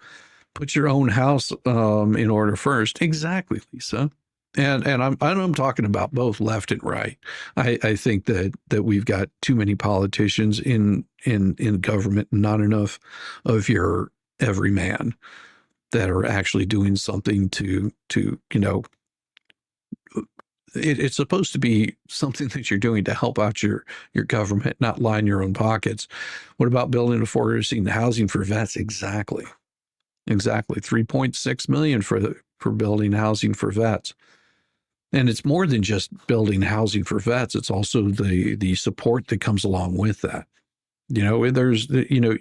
Put your own house in order first. Exactly, Lisa. And I'm talking about both left and right. I think that we've got too many politicians in government, and not enough of your everyman that are actually doing something to it's supposed to be something that you're doing to help out your government, not line your own pockets. What about building affordable housing for vets? Exactly. 3.6 million for building housing for vets. And it's more than just building housing for vets. It's also the support that comes along with that. There's,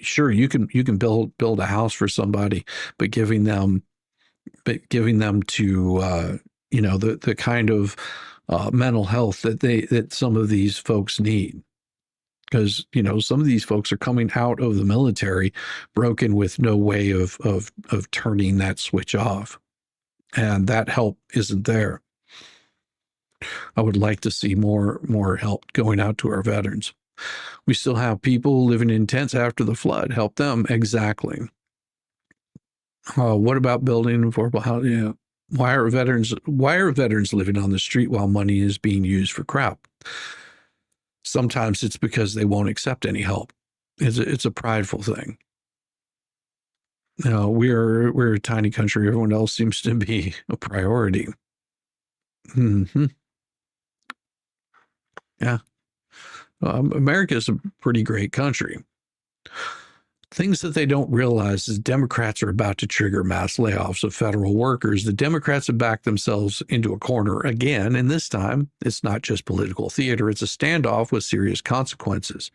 sure, you can build a house for somebody, but giving them to, the kind of mental health that some of these folks need. Because, some of these folks are coming out of the military broken with no way of turning that switch off. And that help isn't there. I would like to see more help going out to our veterans. We still have people living in tents after the flood. Help them. Exactly. What about building affordable housing? Yeah. Why are veterans living on the street while money is being used for crap? Sometimes it's because they won't accept any help. It's a prideful thing. We're a tiny country. Everyone else seems to be a priority. Mm-hmm. Yeah. America is a pretty great country. Things that they don't realize is Democrats are about to trigger mass layoffs of federal workers. The Democrats have backed themselves into a corner again, and this time it's not just political theater, it's a standoff with serious consequences.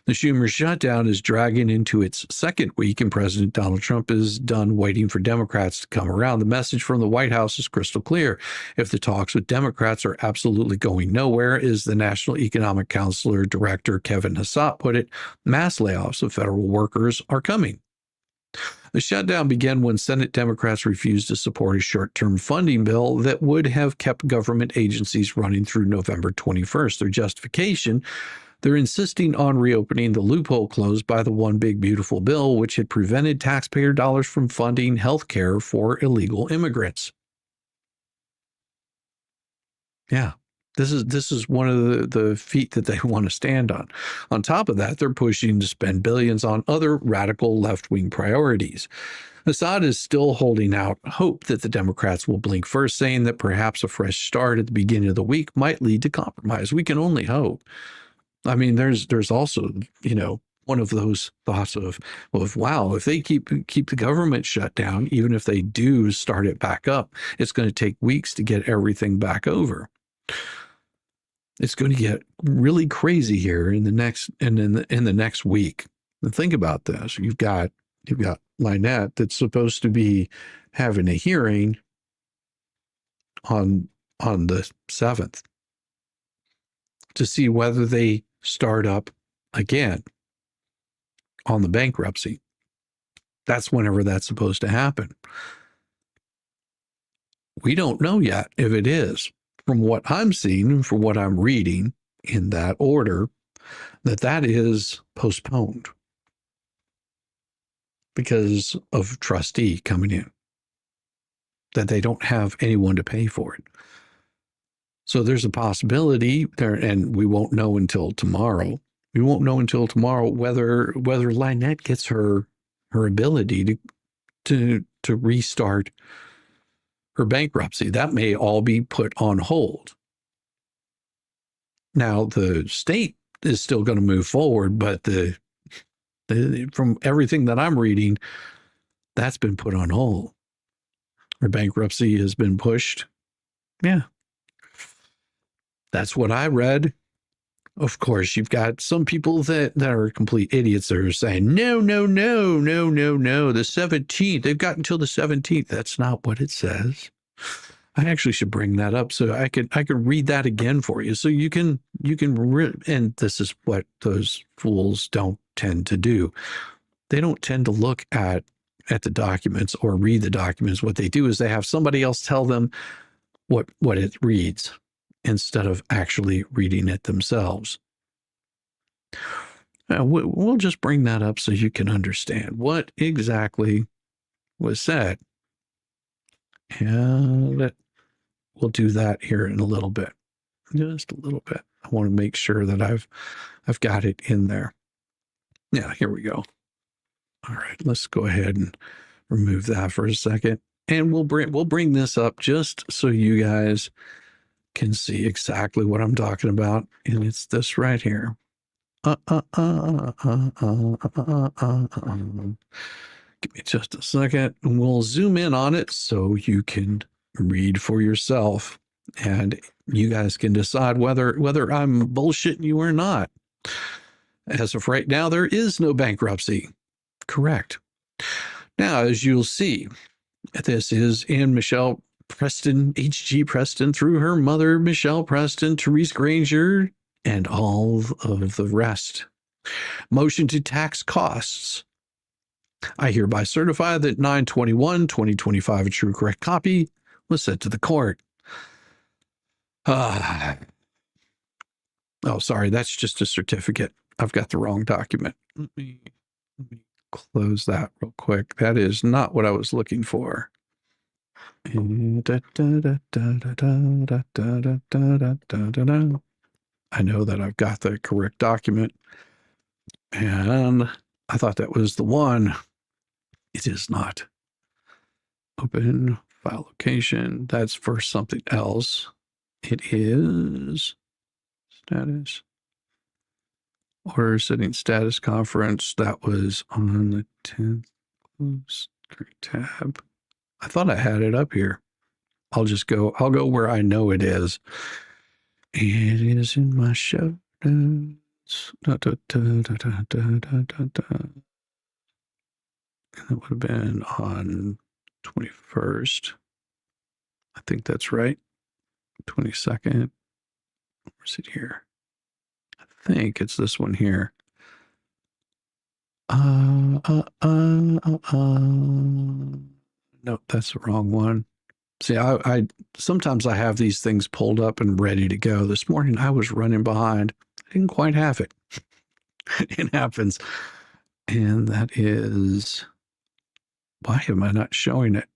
The Schumer shutdown is dragging into its second week, and President Donald Trump is done waiting for Democrats to come around. The message from the White House is crystal clear. If the talks with Democrats are absolutely going nowhere, as the National Economic Counselor Director Kevin Hassett put it, mass layoffs of federal workers are coming. The shutdown began when Senate Democrats refused to support a short-term funding bill that would have kept government agencies running through November 21st. Their justification: they're insisting on reopening the loophole closed by the One Big Beautiful Bill, which had prevented taxpayer dollars from funding health care for illegal immigrants. Yeah, this is one of the feet that they want to stand on. On top of that, they're pushing to spend billions on other radical left-wing priorities. Assad is still holding out hope that the Democrats will blink first, saying that perhaps a fresh start at the beginning of the week might lead to compromise. We can only hope. I mean, there's also, one of those thoughts of wow, if they keep the government shut down, even if they do start it back up, it's going to take weeks to get everything back over. It's going to get really crazy here in the next week. And think about this: you've got Lynette that's supposed to be having a hearing on the 7th to see whether they start up again on the bankruptcy. That's whenever that's supposed to happen. We don't know yet if it is. From what I'm seeing, from what I'm reading in that order, that is postponed because of trustee coming in, that they don't have anyone to pay for it. So there's a possibility there, and we won't know until tomorrow, We won't know until tomorrow whether Lynette gets her ability to restart her bankruptcy. That may all be put on hold. Now, the state is still going to move forward, but from everything that I'm reading, that's been put on hold. Her bankruptcy has been pushed. Yeah. That's what I read. Of course, you've got some people that are complete idiots that are saying, no, the 17th. They've got until the 17th. That's not what it says. I actually should bring that up so I could read that again for you. So you can and this is what those fools don't tend to do. They don't tend to look at the documents or read the documents. What they do is they have somebody else tell them what it reads instead of actually reading it themselves. We'll just bring that up so you can understand what exactly was said. And we'll do that here in a little bit. Just a little bit. I want to make sure that I've got it in there. Yeah, here we go. All right, let's go ahead and remove that for a second. And we'll bring this up just so you guys can see exactly what I'm talking about. And it's this right here. Give me just a second and we'll zoom in on it so you can read for yourself and you guys can decide whether I'm bullshitting you or not. As of right now, there is no bankruptcy. Correct. Now, as you'll see, this is in Michelle Preston, H.G. Preston, through her mother, Michelle Preston, Therese Granger, and all of the rest. Motion to tax costs. I hereby certify that 9/21/2025, a true correct copy was sent to the court. Oh, sorry, that's just a certificate. I've got the wrong document. Let me close that real quick. That is not what I was looking for. I know that I've got the correct document, and I thought that was the one. It is not. Open file location. That's for something else. It is status. Order setting status conference. That was on the 10th. Close tab. I thought I had it up here. I'll go where I know it is. It is in my show notes. That would have been on 21st. I think that's right. 22nd. Where's it here? I think it's this one here. No, that's the wrong one. See, I sometimes I have these things pulled up and ready to go. This morning I was running behind. I didn't quite have it. It happens. And that is, why am I not showing it?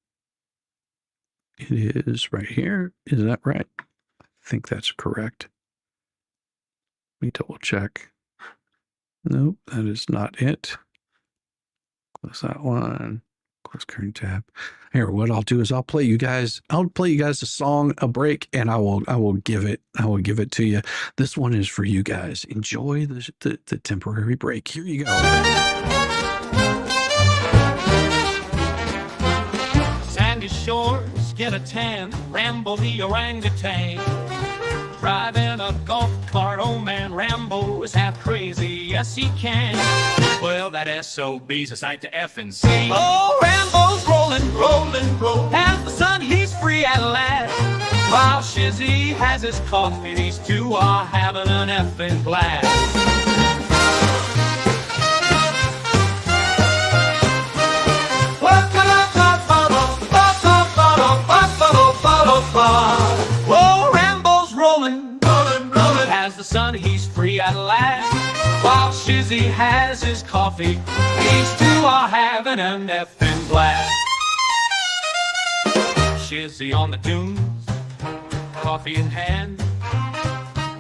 It is right here. Is that right? I think that's correct. Let me double check. Nope, that is not it. Close that one. Close current tab. Here, what I'll do is I'll play you guys a song, a break, and I will give it to you. This one is for you guys. Enjoy the temporary break. Here you go. Sandy shores, get a tan, Rambo the orangutan. Driving a golf cart, old man Rambo is half crazy, yes he can. Well, that SOB's a sight to F and see. Oh, Rambo's rolling, as the sun he's free at last. While Shizzy has his coffee, these two are having an effing blast. Whoa, Rambo's rolling, as the sun he's free at last. While Shizzy has his coffee, these two are having an effing blast. Shizzy on the dunes, coffee in hand,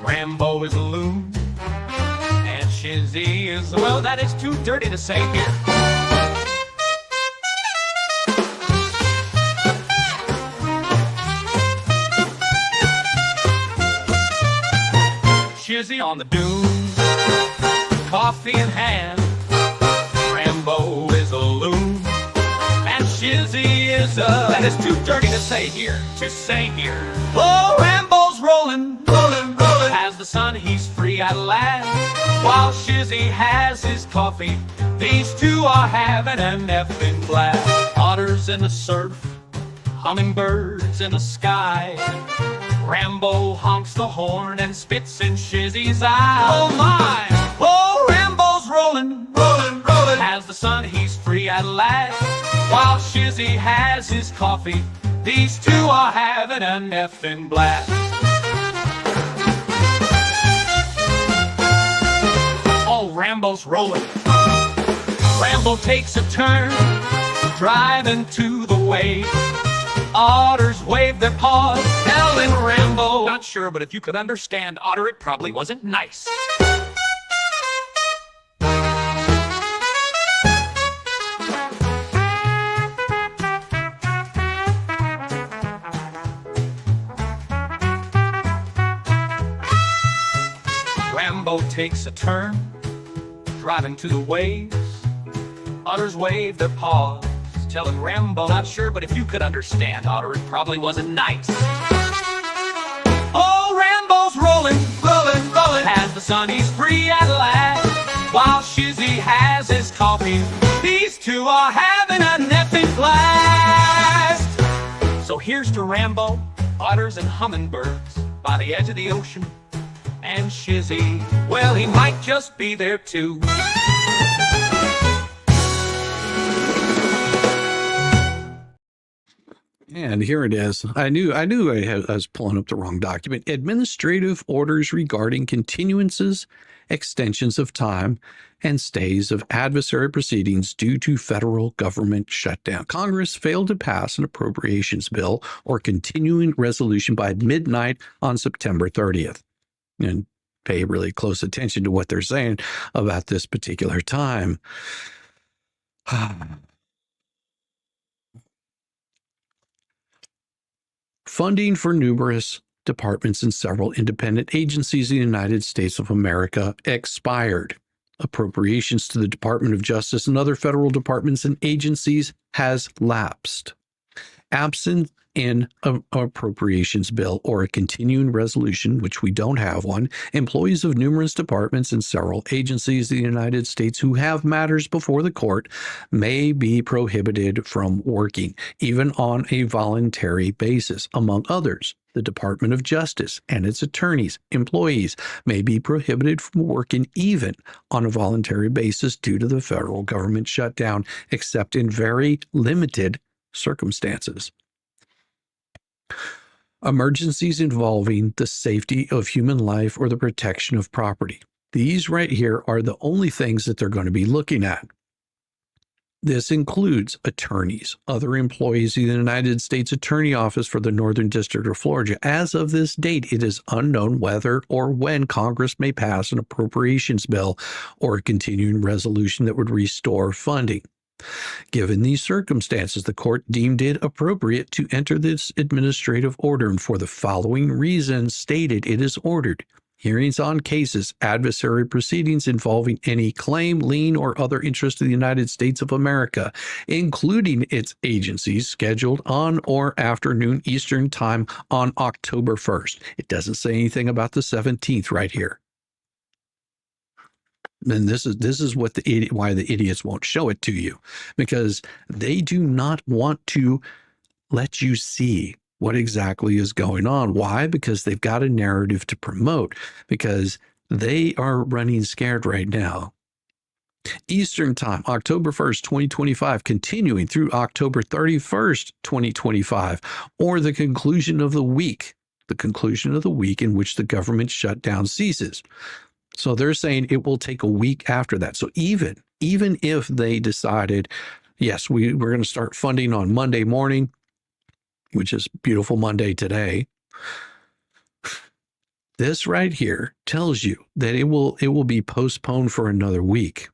Rambo is a loon, and Shizzy is, well, that is too dirty to say here. Shizzy on the dunes, coffee in hand. Rambo is a loon, and Shizzy is that is too dirty to say here, Oh, Rambo's rolling, has the sun, he's free at last. While Shizzy has his coffee, these two are having an effing blast. Otters in the surf, hummingbirds in the sky. Rambo honks the horn and spits in Shizzy's eye. Oh my! Oh, Rambo's rolling, has the sun, he's free at last. While Shizzy has his coffee, these two are having an effing blast. Oh, Rambo's rolling. Rambo takes a turn, driving to the waves. Otters wave their paws, telling Rambo, not sure, but if you could understand, Otter, it probably wasn't nice. Rambo takes a turn, driving to the waves. Otters wave their paws, telling Rambo, not sure, but if you could understand, Otter, it probably wasn't nice. Oh, Rambo's rolling, has the sun, he's free at last. While Shizzy has his coffee, these two are having an effing blast. So here's to Rambo, otters and hummingbirds by the edge of the ocean. And Shizzy, well, he might just be there too. And here it is. I knew I was pulling up the wrong document. Administrative orders regarding continuances, extensions of time, and stays of adversary proceedings due to federal government shutdown. Congress failed to pass an appropriations bill or continuing resolution by midnight on September 30th. And pay really close attention to what they're saying about this particular time. Funding for numerous departments and several independent agencies in the United States of America expired. Appropriations to the Department of Justice and other federal departments and agencies has lapsed. Absent an appropriations bill or a continuing resolution, which we don't have one, employees of numerous departments and several agencies in the United States who have matters before the court may be prohibited from working, even on a voluntary basis. Among others, the Department of Justice and its attorneys, employees may be prohibited from working even on a voluntary basis due to the federal government shutdown, except in very limited circumstances. Emergencies involving the safety of human life or the protection of property. These right here are the only things that they're going to be looking at. This includes attorneys, other employees of the United States Attorney Office for the Northern District of Florida. As of this date, it is unknown whether or when Congress may pass an appropriations bill or a continuing resolution that would restore funding. Given these circumstances, the court deemed it appropriate to enter this administrative order, and for the following reasons stated it is ordered. Hearings on cases, adversary proceedings involving any claim, lien, or other interest of the United States of America, including its agencies, scheduled on or after noon Eastern Time on October 1st. It doesn't say anything about the 17th right here. And this is what why the idiots won't show it to you, because they do not want to let you see what exactly is going on. Why? Because they've got a narrative to promote, because they are running scared right now. Eastern Time, October 1st, 2025, continuing through October 31st, 2025, or the conclusion of the week in which the government shutdown ceases. So they're saying it will take a week after that. So even if they decided, yes, we're going to start funding on Monday morning, which is beautiful Monday today, This right here tells you that it will be postponed for another week.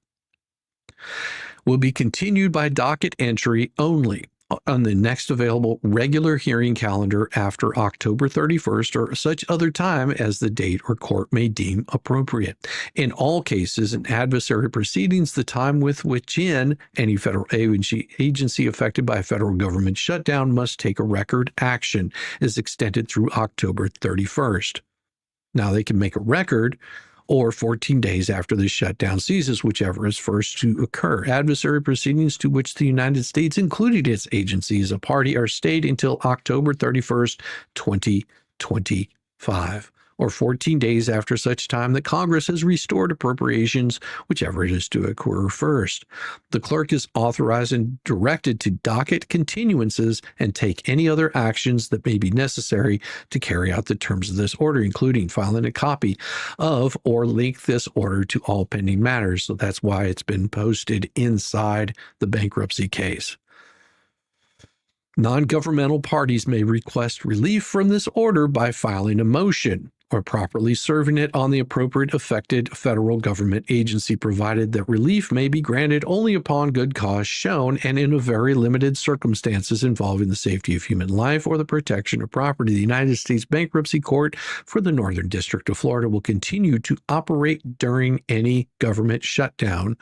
Will be continued by docket entry only on the next available regular hearing calendar after October 31st or such other time as the date or court may deem appropriate. In all cases, in adversary proceedings, the time with which any federal agency affected by a federal government shutdown must take a record action is extended through October 31st. Now they can make a record or 14 days after the shutdown ceases, whichever is first to occur. Adversary proceedings to which the United States, including its agencies, a party, are stayed until October 31st, 2025, or 14 days after such time that Congress has restored appropriations, whichever it is to occur first. The clerk is authorized and directed to docket continuances and take any other actions that may be necessary to carry out the terms of this order, including filing a copy of or link this order to all pending matters. So that's why it's been posted inside the bankruptcy case. Non-governmental parties may request relief from this order by filing a motion or properly serving it on the appropriate affected federal government agency, provided that relief may be granted only upon good cause shown and in a very limited circumstances involving the safety of human life or the protection of property. The United States Bankruptcy Court for the Northern District of Florida will continue to operate during any government shutdown.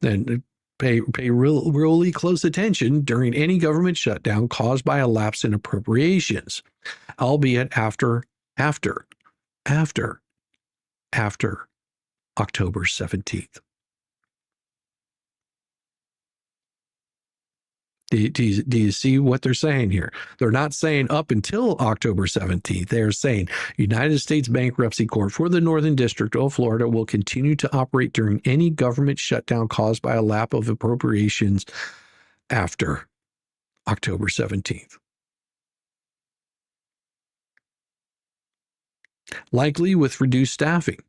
And pay really close attention during any government shutdown caused by a lapse in appropriations, albeit after October 17th. Do you see what they're saying here? They're not saying up until October 17th. They're saying United States Bankruptcy Court for the Northern District of Florida will continue to operate during any government shutdown caused by a lapse of appropriations after October 17th. Likely with reduced staffing.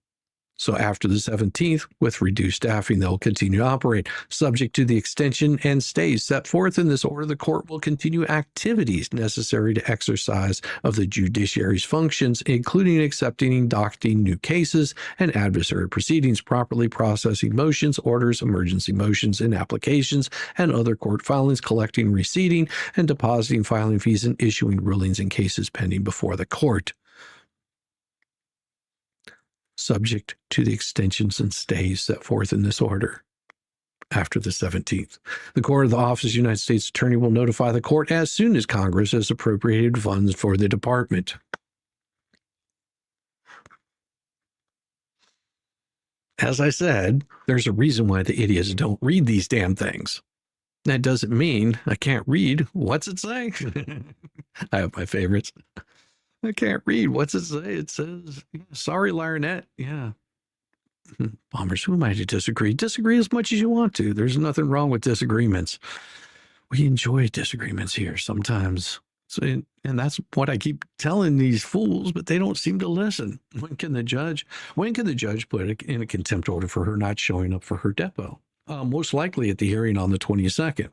So after the 17th, with reduced staffing, they'll continue to operate. Subject to the extension and stays set forth in this order, the court will continue activities necessary to exercise of the judiciary's functions, including accepting and docketing new cases and adversary proceedings, properly processing motions, orders, emergency motions, and applications, and other court filings, collecting, receiving, and depositing filing fees, and issuing rulings in cases pending before the court. Subject to the extensions and stays set forth in this order after the 17th. The Court of the Office of the United States Attorney will notify the court as soon as Congress has appropriated funds for the department. As I said, there's a reason why the idiots don't read these damn things. That doesn't mean I can't read. What's it say? I have my favorites. I can't read. What's it say? It says, sorry, Larnette. Yeah. Bombers, who am I to disagree? Disagree as much as you want to. There's nothing wrong with disagreements. We enjoy disagreements here sometimes. So, and that's what I keep telling these fools, but they don't seem to listen. When can the judge put in a contempt order for her not showing up for her depot? Most likely at the hearing on the 22nd.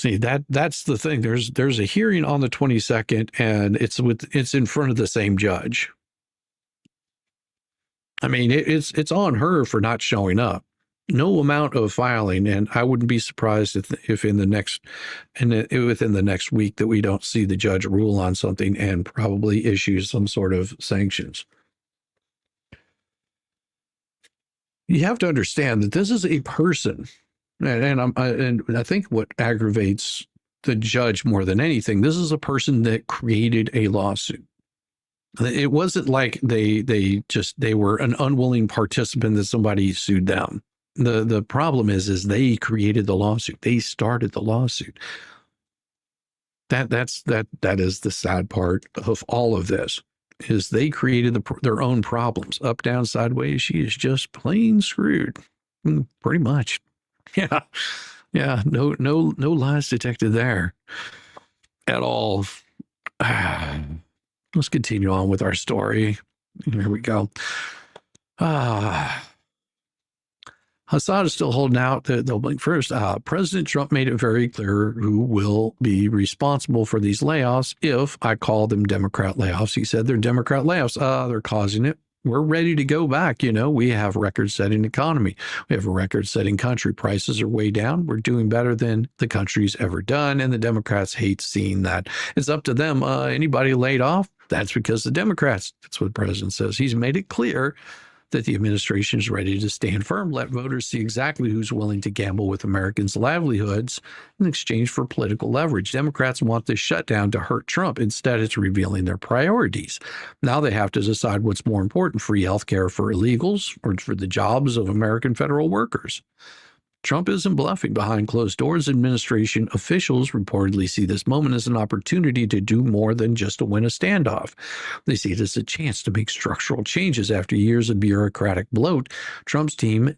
See, that's the thing. There's a hearing on the 22nd, and it's in front of the same judge. I mean, it's on her for not showing up. No amount of filing, and I wouldn't be surprised if within the next week that we don't see the judge rule on something and probably issue some sort of sanctions. You have to understand that this is a person. And I think what aggravates the judge more than anything, this is a person that created a lawsuit. It wasn't like they were an unwilling participant that somebody sued them. The problem is they created the lawsuit. They started the lawsuit. That is the sad part of all of this, is they created their own problems. Up, down, sideways. She is just plain screwed, pretty much. Yeah. No lies detected there at all. Let's continue on with our story. Here we go. Assad is still holding out. They'll blink first. President Trump made it very clear who will be responsible for these layoffs if I call them Democrat layoffs. He said they're Democrat layoffs. They're causing it. We're ready to go back. You know, we have record-setting economy. We have a record-setting country. Prices are way down. We're doing better than the country's ever done. And the Democrats hate seeing that. It's up to them. Anybody laid off, that's because the Democrats. That's what the president says. He's made it clear that the administration is ready to stand firm, let voters see exactly who's willing to gamble with Americans' livelihoods in exchange for political leverage. Democrats want this shutdown to hurt Trump. Instead, it's revealing their priorities. Now they have to decide what's more important, free health care for illegals or for the jobs of American federal workers. Trump isn't bluffing. Behind closed doors, administration officials reportedly see this moment as an opportunity to do more than just to win a standoff. They see it as a chance to make structural changes after years of bureaucratic bloat. Trump's team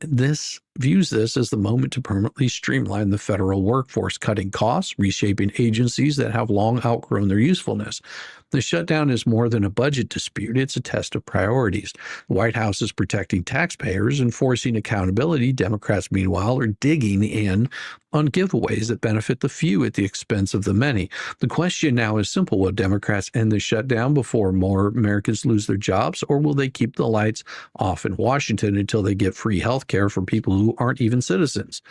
views this as the moment to permanently streamline the federal workforce, cutting costs, reshaping agencies that have long outgrown their usefulness. The shutdown is more than a budget dispute. It's a test of priorities. The White House is protecting taxpayers, enforcing accountability. Democrats, meanwhile, are digging in on giveaways that benefit the few at the expense of the many. The question now is simple. Will Democrats end the shutdown before more Americans lose their jobs, or will they keep the lights off in Washington until they get free health care for people who aren't even citizens?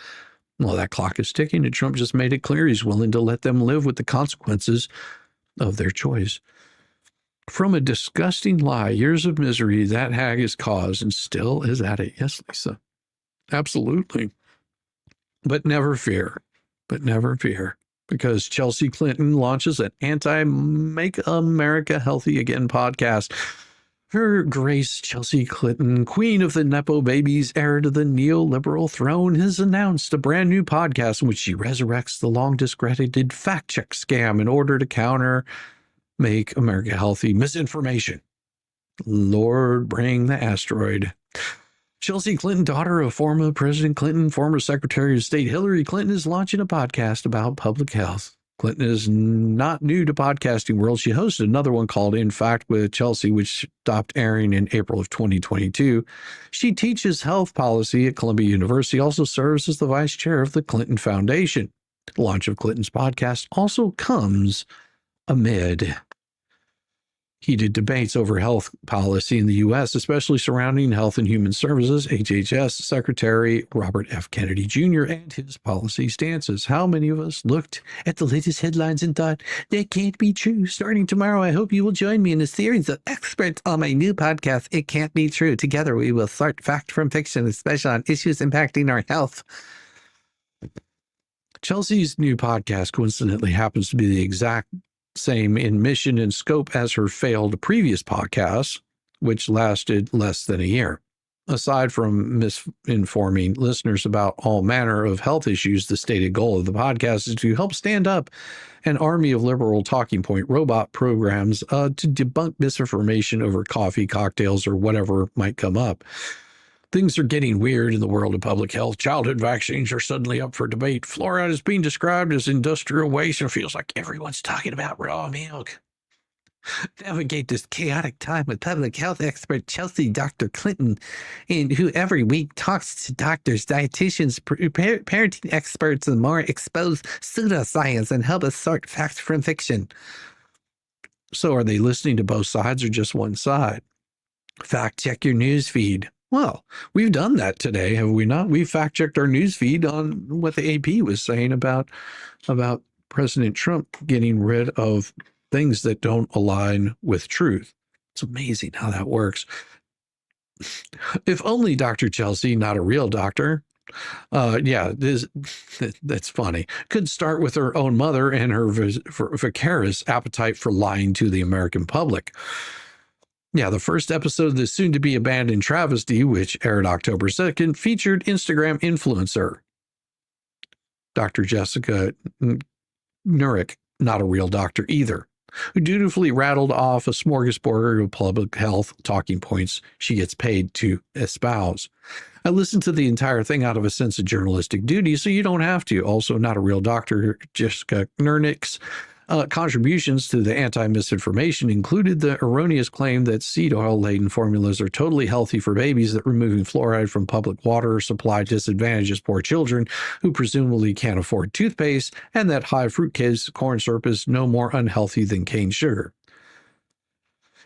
Well, that clock is ticking, and Trump just made it clear he's willing to let them live with the consequences of their choice. From a disgusting lie, years of misery that hag has caused and still is at it. Yes, Lisa. Absolutely. But never fear. Because Chelsea Clinton launches an anti-Make America Healthy Again podcast. Her Grace Chelsea Clinton, queen of the Nepo babies, heir to the neoliberal throne, has announced a brand new podcast in which she resurrects the long discredited fact check scam in order to counter Make America Healthy misinformation. Lord, bring the asteroid. Chelsea Clinton, daughter of former President Clinton, former Secretary of State Hillary Clinton, is launching a podcast about public health. Clinton is not new to podcasting world. She hosted another one called In Fact with Chelsea, which stopped airing in April of 2022. She teaches health policy at Columbia University, also serves as the vice chair of the Clinton Foundation. The launch of Clinton's podcast also comes amid heated debates over health policy in the U.S., especially surrounding Health and Human Services, HHS Secretary Robert F. Kennedy Jr. and his policy stances. How many of us looked at the latest headlines and thought, that can't be true? Starting tomorrow, I hope you will join me in a series of experts on my new podcast, It Can't Be True. Together, we will sort fact from fiction, especially on issues impacting our health. Chelsea's new podcast, coincidentally, happens to be the exact same in mission and scope as her failed previous podcast, which lasted less than a year. Aside from misinforming listeners about all manner of health issues, the stated goal of the podcast is to help stand up an army of liberal talking point robot programs to debunk misinformation over coffee, cocktails, or whatever might come up. Things are getting weird in the world of public health. Childhood vaccines are suddenly up for debate. Fluoride is being described as industrial waste, and it feels like everyone's talking about raw milk. Navigate this chaotic time with public health expert Chelsea Dr. Clinton, and who every week talks to doctors, dietitians, parenting experts, and more exposed pseudoscience and help us sort facts from fiction. So are they listening to both sides or just one side? Fact check your news feed. Well, we've done that today, have we not? We fact-checked our news feed on what the AP was saying about President Trump getting rid of things that don't align with truth. It's amazing how that works. If only Dr. Chelsea, not a real doctor, that's funny, could start with her own mother and her vicarious appetite for lying to the American public. Yeah, the first episode of the soon-to-be-abandoned travesty, which aired October 2nd, featured Instagram influencer Dr. Jessica Nurick, not a real doctor either, who dutifully rattled off a smorgasbord of public health talking points she gets paid to espouse. I listened to the entire thing out of a sense of journalistic duty, so you don't have to. Also, not a real doctor, Jessica Nurick's Contributions to the anti-misinformation included the erroneous claim that seed oil-laden formulas are totally healthy for babies, that removing fluoride from public water supply disadvantages poor children who presumably can't afford toothpaste, and that high fructose corn syrup is no more unhealthy than cane sugar.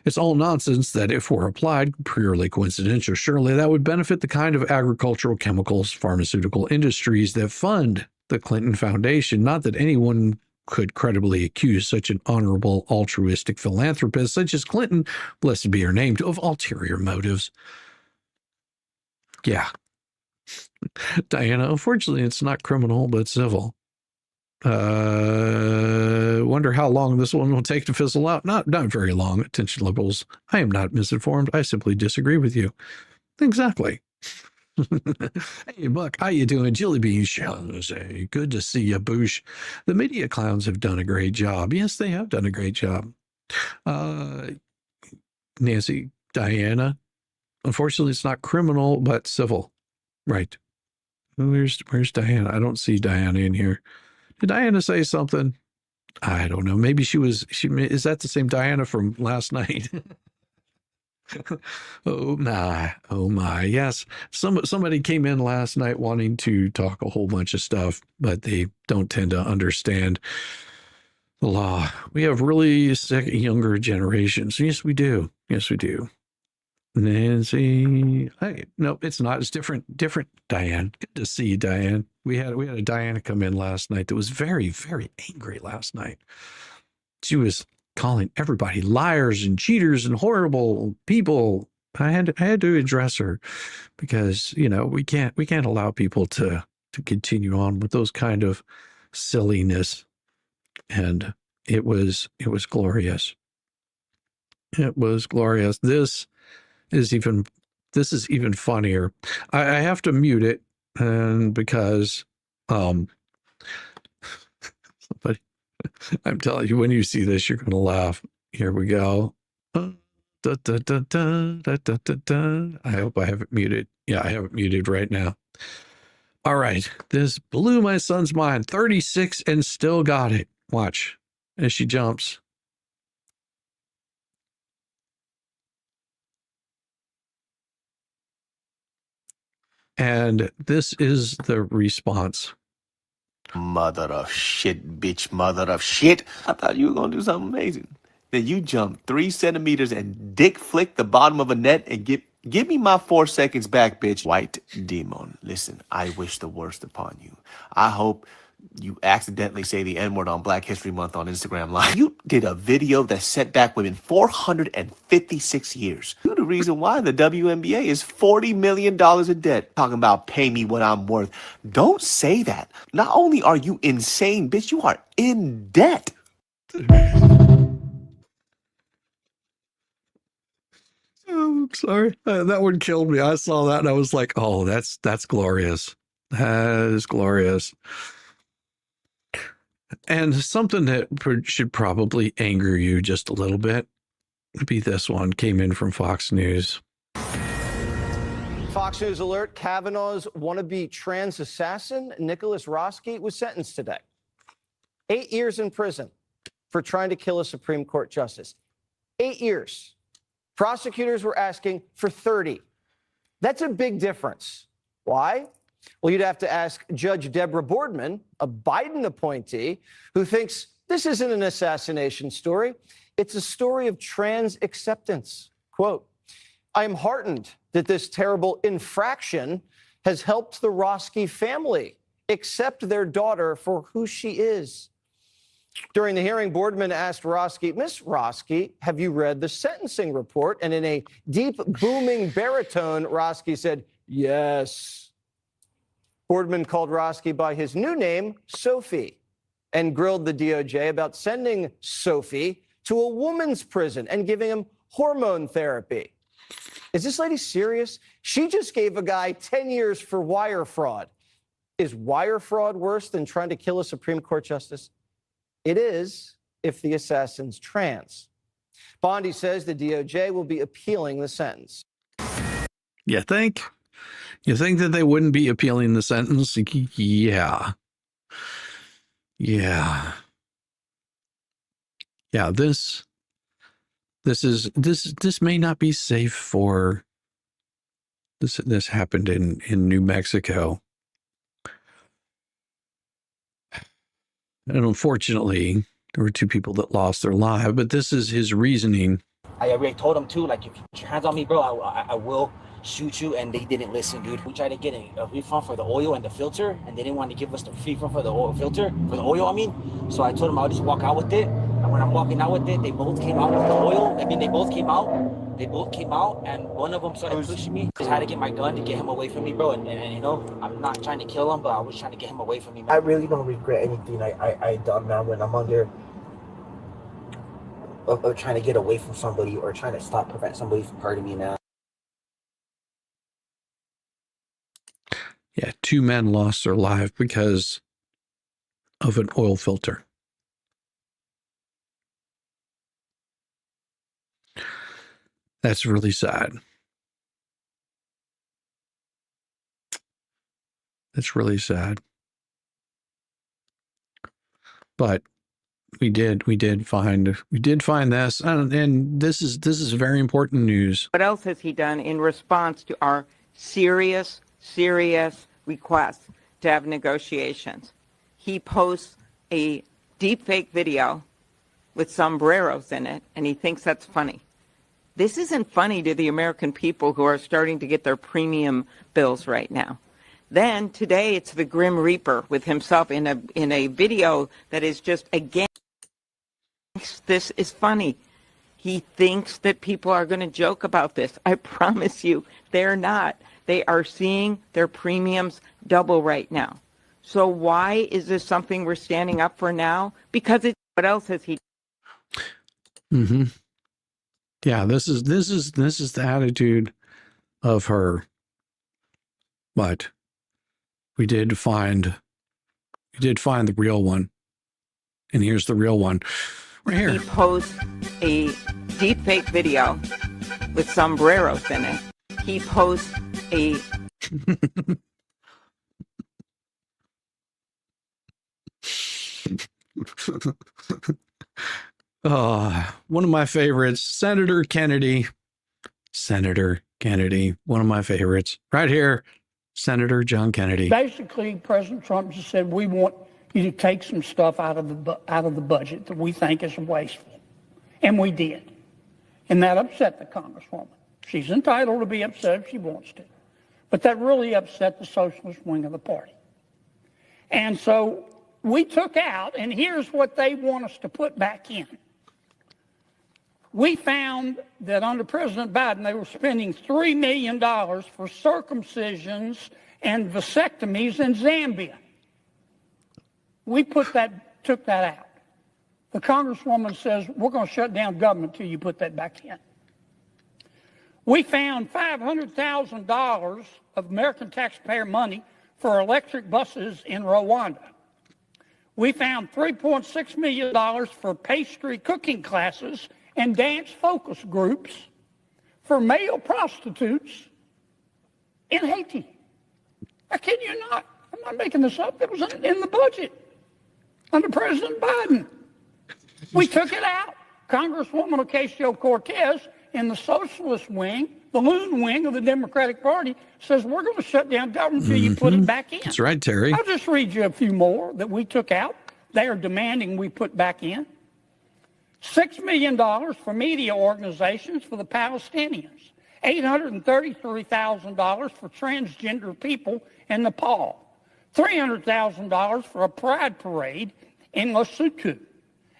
It's all nonsense that if were applied, purely coincidental, surely that would benefit the kind of agricultural, chemicals, pharmaceutical industries that fund the Clinton Foundation. Not that anyone could credibly accuse such an honorable, altruistic philanthropist such as Clinton, blessed be her name, of ulterior motives. Yeah. Diana, unfortunately, it's not criminal, but civil. Wonder how long this one will take to fizzle out. Not very long. Attention liberals, I am not misinformed. I simply disagree with you. Exactly. Hey, Buck, how you doing? Jelly beans, Jose. Good to see you, Boosh. The media clowns have done a great job. Yes, they have done a great job. Nancy, Diana, unfortunately, it's not criminal, but civil. Right. Where's Diana? I don't see Diana in here. Did Diana say something? I don't know. Maybe is that the same Diana from last night? Oh my. Yes. Somebody came in last night wanting to talk a whole bunch of stuff, but they don't tend to understand the law. We have really sick younger generations. Yes, we do. Yes, we do. Nancy, no, it's not. It's different. Diane, good to see you, Diane. We had a Diana come in last night that was very, very angry last night. She was calling everybody liars and cheaters and horrible people. I had to address her because we can't allow people to continue on with those kind of silliness. And it was glorious. It was glorious. This is even funnier. I have to mute it, and because somebody, I'm telling you, when you see this, you're gonna laugh. Here we go. I hope I have it muted. Yeah, I have it muted right now. All right, this blew my son's mind. 36 and still got it. Watch as she jumps. And this is the response. Mother of shit, bitch, mother of shit. I thought you were going to do something amazing. Then you jump 3 centimeters and dick flick the bottom of a net and give me my 4 seconds back, bitch. White demon, listen, I wish the worst upon you. I hope you accidentally say the N-word on Black History Month on Instagram Live. You did a video that set back women 456 years. You're the reason why the WNBA is $40 million in debt. Talking about pay me what I'm worth. Don't say that. Not only are you insane, bitch, you are in debt. Oh, sorry. That one killed me. I saw that and I was like, oh, that's glorious. That is glorious. And something that should probably anger you just a little bit would be this one. Came in from Fox News. Fox News alert, Kavanaugh's wannabe trans assassin, Nicholas Roski, was sentenced today. 8 years in prison for trying to kill a Supreme Court justice. 8 years. Prosecutors were asking for 30. That's a big difference. Why? Well, you'd have to ask Judge Deborah Boardman, a Biden appointee, who thinks this isn't an assassination story. It's a story of trans acceptance. Quote, I am heartened that this terrible infraction has helped the Roski family accept their daughter for who she is. During the hearing, Boardman asked Roski, Miss Roski, have you read the sentencing report? And in a deep, booming baritone, Roski said, yes. Boardman called Roski by his new name, Sophie, and grilled the DOJ about sending Sophie to a woman's prison and giving him hormone therapy. Is this lady serious? She just gave a guy 10 years for wire fraud. Is wire fraud worse than trying to kill a Supreme Court justice? It is if the assassin's trans. Bondi says the DOJ will be appealing the sentence. You think? You think that they wouldn't be appealing the sentence? Yeah. Yeah. yeah, this may not be safe for this. This happened in New Mexico. And unfortunately, there were 2 people that lost their lives, but this is his reasoning. I already told him too, like, if you put your hands on me, bro, I will shoot you, and they didn't listen, dude. We tried to get a refund for the oil and the filter, and they didn't want to give us the refund for the oil filter, for the oil, I mean. So I told them I'll just walk out with it, and when I'm walking out with it, they both came out with the oil. I mean, they both came out, and one of them started pushing me. I had to get my gun to get him away from me, bro, and you know, I'm not trying to kill him, but I was trying to get him away from me, man. I really don't regret anything I done, man, when I'm under of trying to get away from somebody or trying to prevent somebody from hurting me, man. Yeah, 2 men lost their life because of an oil filter. That's really sad. That's really sad. But we did find this, and this is very important news. What else has he done in response to our serious requests to have negotiations? He posts a deepfake video with sombreros in it, and he thinks that's funny. This isn't funny to the American people who are starting to get their premium bills right now. Then today it's the Grim Reaper with himself in a video that is just, again, this is funny. He thinks that people are going to joke about this. I promise you, they're not. They are seeing their premiums double right now. So why is this something we're standing up for now? Because it's, what else has he? Mm-hmm. Yeah, this is the attitude of her. But we did find the real one. And here's the real one. Right here. He posts a deepfake video with sombreros in it. He posts a one of my favorites, Senator Kennedy, one of my favorites. Right here, Senator John Kennedy. Basically, President Trump just said, we want you to take some stuff out of the budget that we think is wasteful. And we did. And that upset the Congresswoman. She's entitled to be upset if she wants to. But that really upset the socialist wing of the party. And so we took out, and here's what they want us to put back in. We found that under President Biden, they were spending $3 million for circumcisions and vasectomies in Zambia. We took that out. The Congresswoman says, we're going to shut down government until you put that back in. We found $500,000 of American taxpayer money for electric buses in Rwanda. We found $3.6 million for pastry cooking classes and dance focus groups for male prostitutes in Haiti. I kid you not. I'm not making this up. It was in the budget under President Biden. We took it out. Congresswoman Ocasio-Cortez in the socialist wing, the loon wing of the Democratic Party, says we're going to shut down government until you put it back in. That's right, Terry. I'll just read you a few more that we took out. They are demanding we put back in. $6 million for media organizations for the Palestinians. $833,000 for transgender people in Nepal. $300,000 for a pride parade in Lesotho.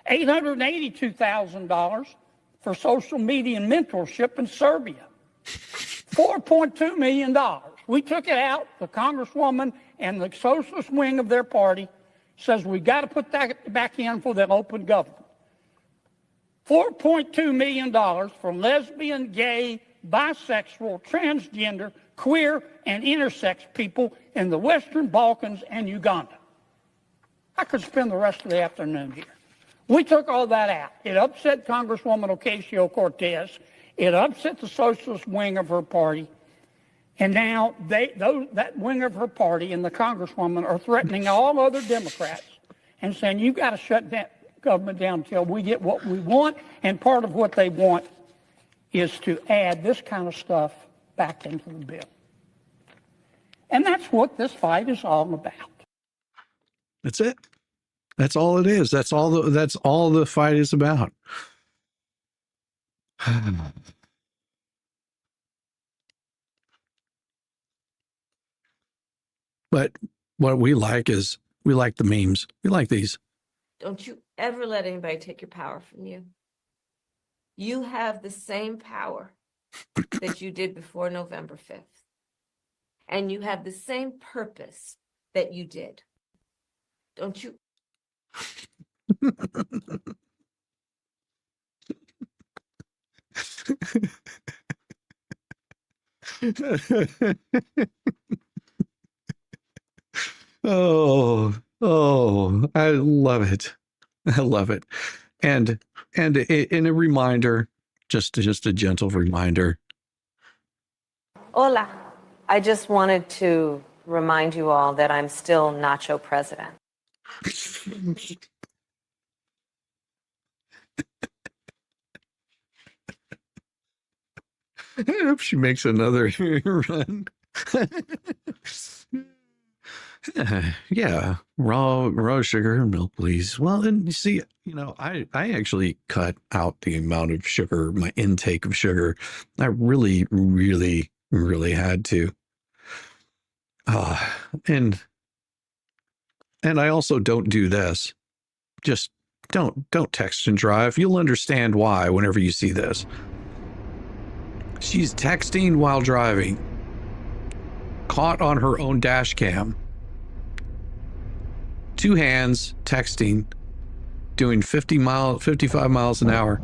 $882,000 for social media and mentorship in Serbia. $4.2 million. We took it out. The Congresswoman and the socialist wing of their party says we got to put that back in for the open government. $4.2 million for lesbian, gay, bisexual, transgender, queer, and intersex people in the Western Balkans and Uganda. I could spend the rest of the afternoon here. We took all that out. It upset Congresswoman Ocasio-Cortez. It upset the socialist wing of her party. And now that wing of her party and the Congresswoman are threatening all other Democrats and saying, you've got to shut that government down until we get what we want, and part of what they want is to add this kind of stuff back into the bill. And that's what this fight is all about. That's it. That's all it is. That's all the fight is about. But what we like is we like the memes. We like these. Don't you ever let anybody take your power from you. You have the same power that you did before November 5th. And you have the same purpose that you did. Don't you? Oh, I love it. I love it. And in a reminder, just a gentle reminder. Hola. I just wanted to remind you all that I'm still Nacho President. I hope she makes another run. Yeah, raw sugar and milk, please. Well, and you see, I actually cut out the amount of sugar, my intake of sugar. I really, really, really had to. And I also don't do this. Just don't text and drive. You'll understand why whenever you see this. She's texting while driving. Caught on her own dash cam. 2 hands texting, doing 55 miles an hour.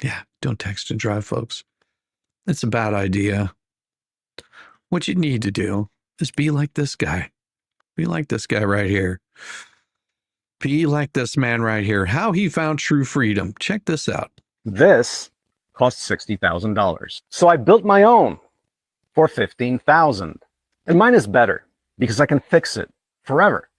Yeah, don't text and drive, folks. It's a bad idea. What you need to do is be like this guy. Be like this guy right here. Be like this man right here. How he found true freedom. Check this out. This cost $60,000. So I built my own for $15,000. And mine is better because I can fix it forever.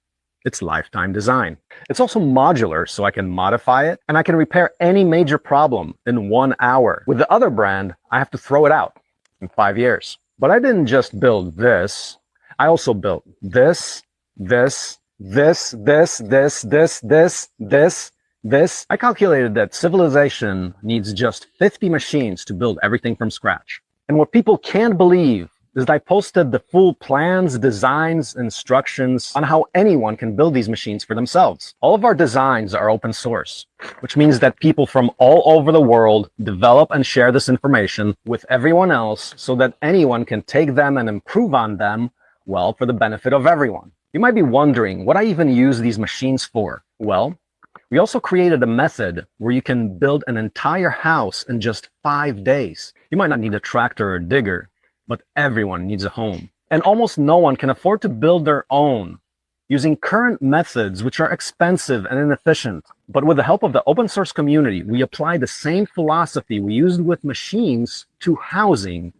It's lifetime design. It's also modular, so I can modify it and I can repair any major problem in 1 hour. With the other brand, I have to throw it out in 5 years. But I didn't just build this. I also built this. I calculated that civilization needs just 50 machines to build everything from scratch. And what people can't believe is that I posted the full plans, designs, instructions on how anyone can build these machines for themselves. All of our designs are open source, which means that people from all over the world develop and share this information with everyone else so that anyone can take them and improve on them, well, for the benefit of everyone. You might be wondering what I even use these machines for. Well, we also created a method where you can build an entire house in just 5 days. You might not need a tractor or a digger, but everyone needs a home. And almost no one can afford to build their own using current methods, which are expensive and inefficient. But with the help of the open source community, we apply the same philosophy we used with machines to housing,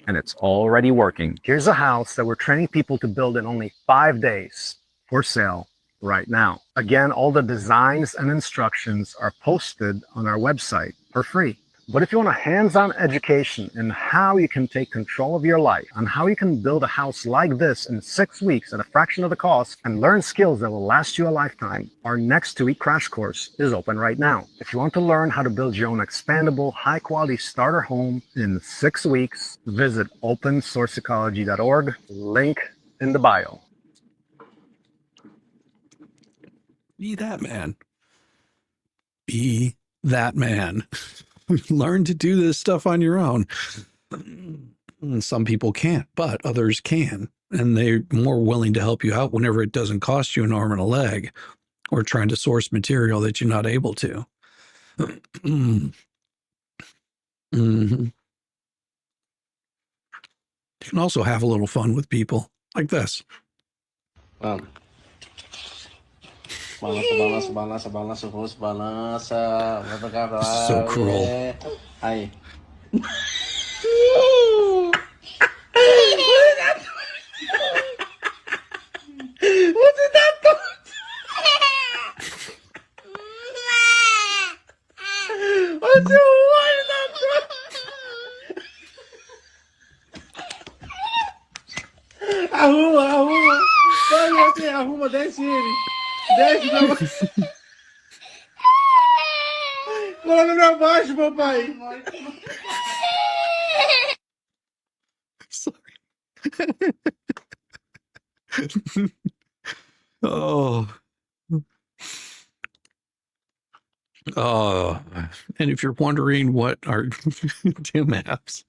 and it's already working. Here's a house that we're training people to build in only 5 days for sale right now. Again, all the designs and instructions are posted on our website for free. But if you want a hands-on education in how you can take control of your life, on how you can build a house like this in 6 weeks at a fraction of the cost, and learn skills that will last you a lifetime, our next 2-week crash course is open right now. If you want to learn how to build your own expandable, high-quality starter home in 6 weeks, visit opensourceecology.org, link in the bio. Be that man. Be that man. Learn to do this stuff on your own. Some people can't, but others can. And they're more willing to help you out whenever it doesn't cost you an arm and a leg, or trying to source material that you're not able to. You can also have a little fun with people like this. Balança, balança, balança o rosto, balança. Vai pra cá, pra This is lá. so cruel. É. Aí. Você tá tonto. O seu olho tá tonto. Arruma, arruma. Vai você, arruma, desce ele. Desce pra baixo. Coloca pra baixo, papai. Sorry. Oh. Oh. And if you're wondering what are Tim apps,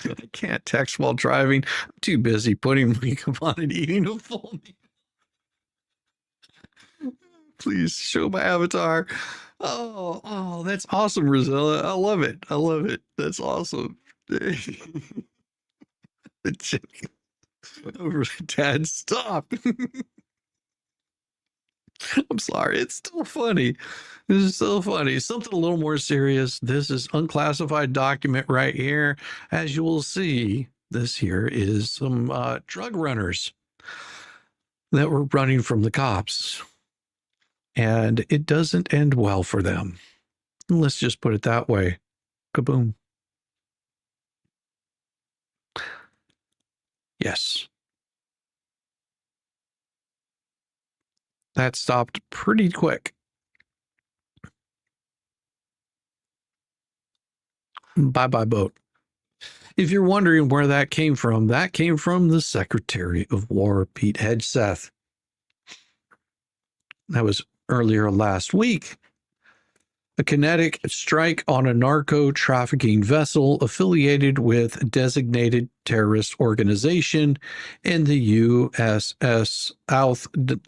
I can't text while driving. I'm too busy putting makeup on and eating a full meal. Please show my avatar. Oh, that's awesome, Rosilla. I love it. I love it. That's awesome. Dad, stop. I'm sorry. It's still funny. This is so funny. Something a little more serious. This is unclassified document right here. As you will see, this here is some drug runners that were running from the cops. And it doesn't end well for them. Let's just put it that way. Kaboom. Yes. That stopped pretty quick. Bye-bye boat. If you're wondering where that came from the Secretary of War, Pete Hegseth. That was earlier last week. A kinetic strike on a narco trafficking vessel affiliated with a designated terrorist organization in the USS Southcom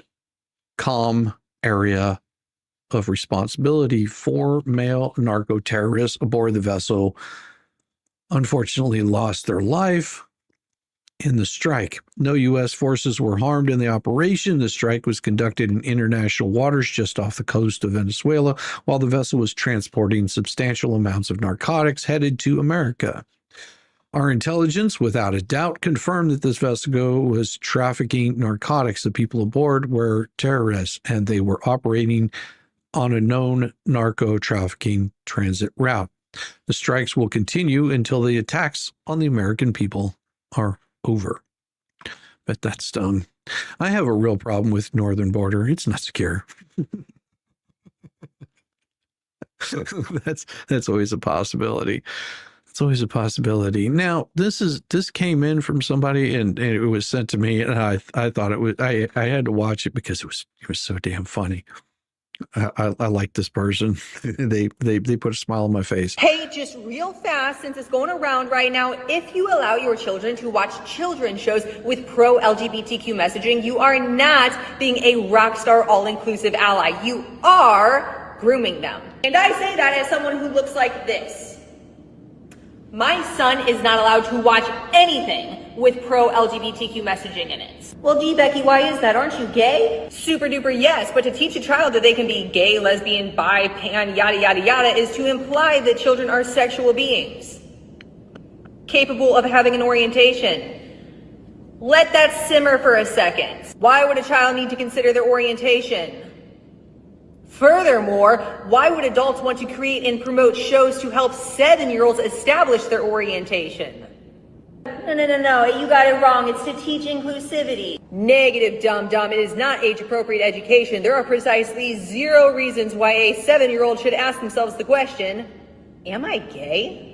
area of responsibility. 4 male narco terrorists aboard the vessel unfortunately lost their life in the strike. No U.S. forces were harmed in the operation. The strike was conducted in international waters just off the coast of Venezuela, while the vessel was transporting substantial amounts of narcotics headed to America. Our intelligence, without a doubt, confirmed that this vessel was trafficking narcotics. The people aboard were terrorists, and they were operating on a known narco trafficking transit route. The strikes will continue until the attacks on the American people are over. But that stung. I have a real problem with northern border. It's not secure. That's always a possibility. It's always a possibility. Now, this came in from somebody and it was sent to me, and I thought it was I had to watch it because it was so damn funny. I like this person. They put a smile on my face. Hey, just real fast, since it's going around right now, if you allow your children to watch children's shows with pro-LGBTQ messaging, you are not being a rock star all-inclusive ally. You are grooming them. And I say that as someone who looks like this. My son is not allowed to watch anything with pro-LGBTQ messaging in it. Well, gee, Becky, why is that? Aren't you gay? Super duper yes, but to teach a child that they can be gay, lesbian, bi, pan, yada yada yada is to imply that children are sexual beings, capable of having an orientation. Let that simmer for a second. Why would a child need to consider their orientation? Furthermore, why would adults want to create and promote shows to help 7-year-olds establish their orientation? No, you got it wrong. It's to teach inclusivity. Negative, dum-dum. It is not age-appropriate education. There are precisely 0 reasons why a 7-year-old should ask themselves the question, am I gay?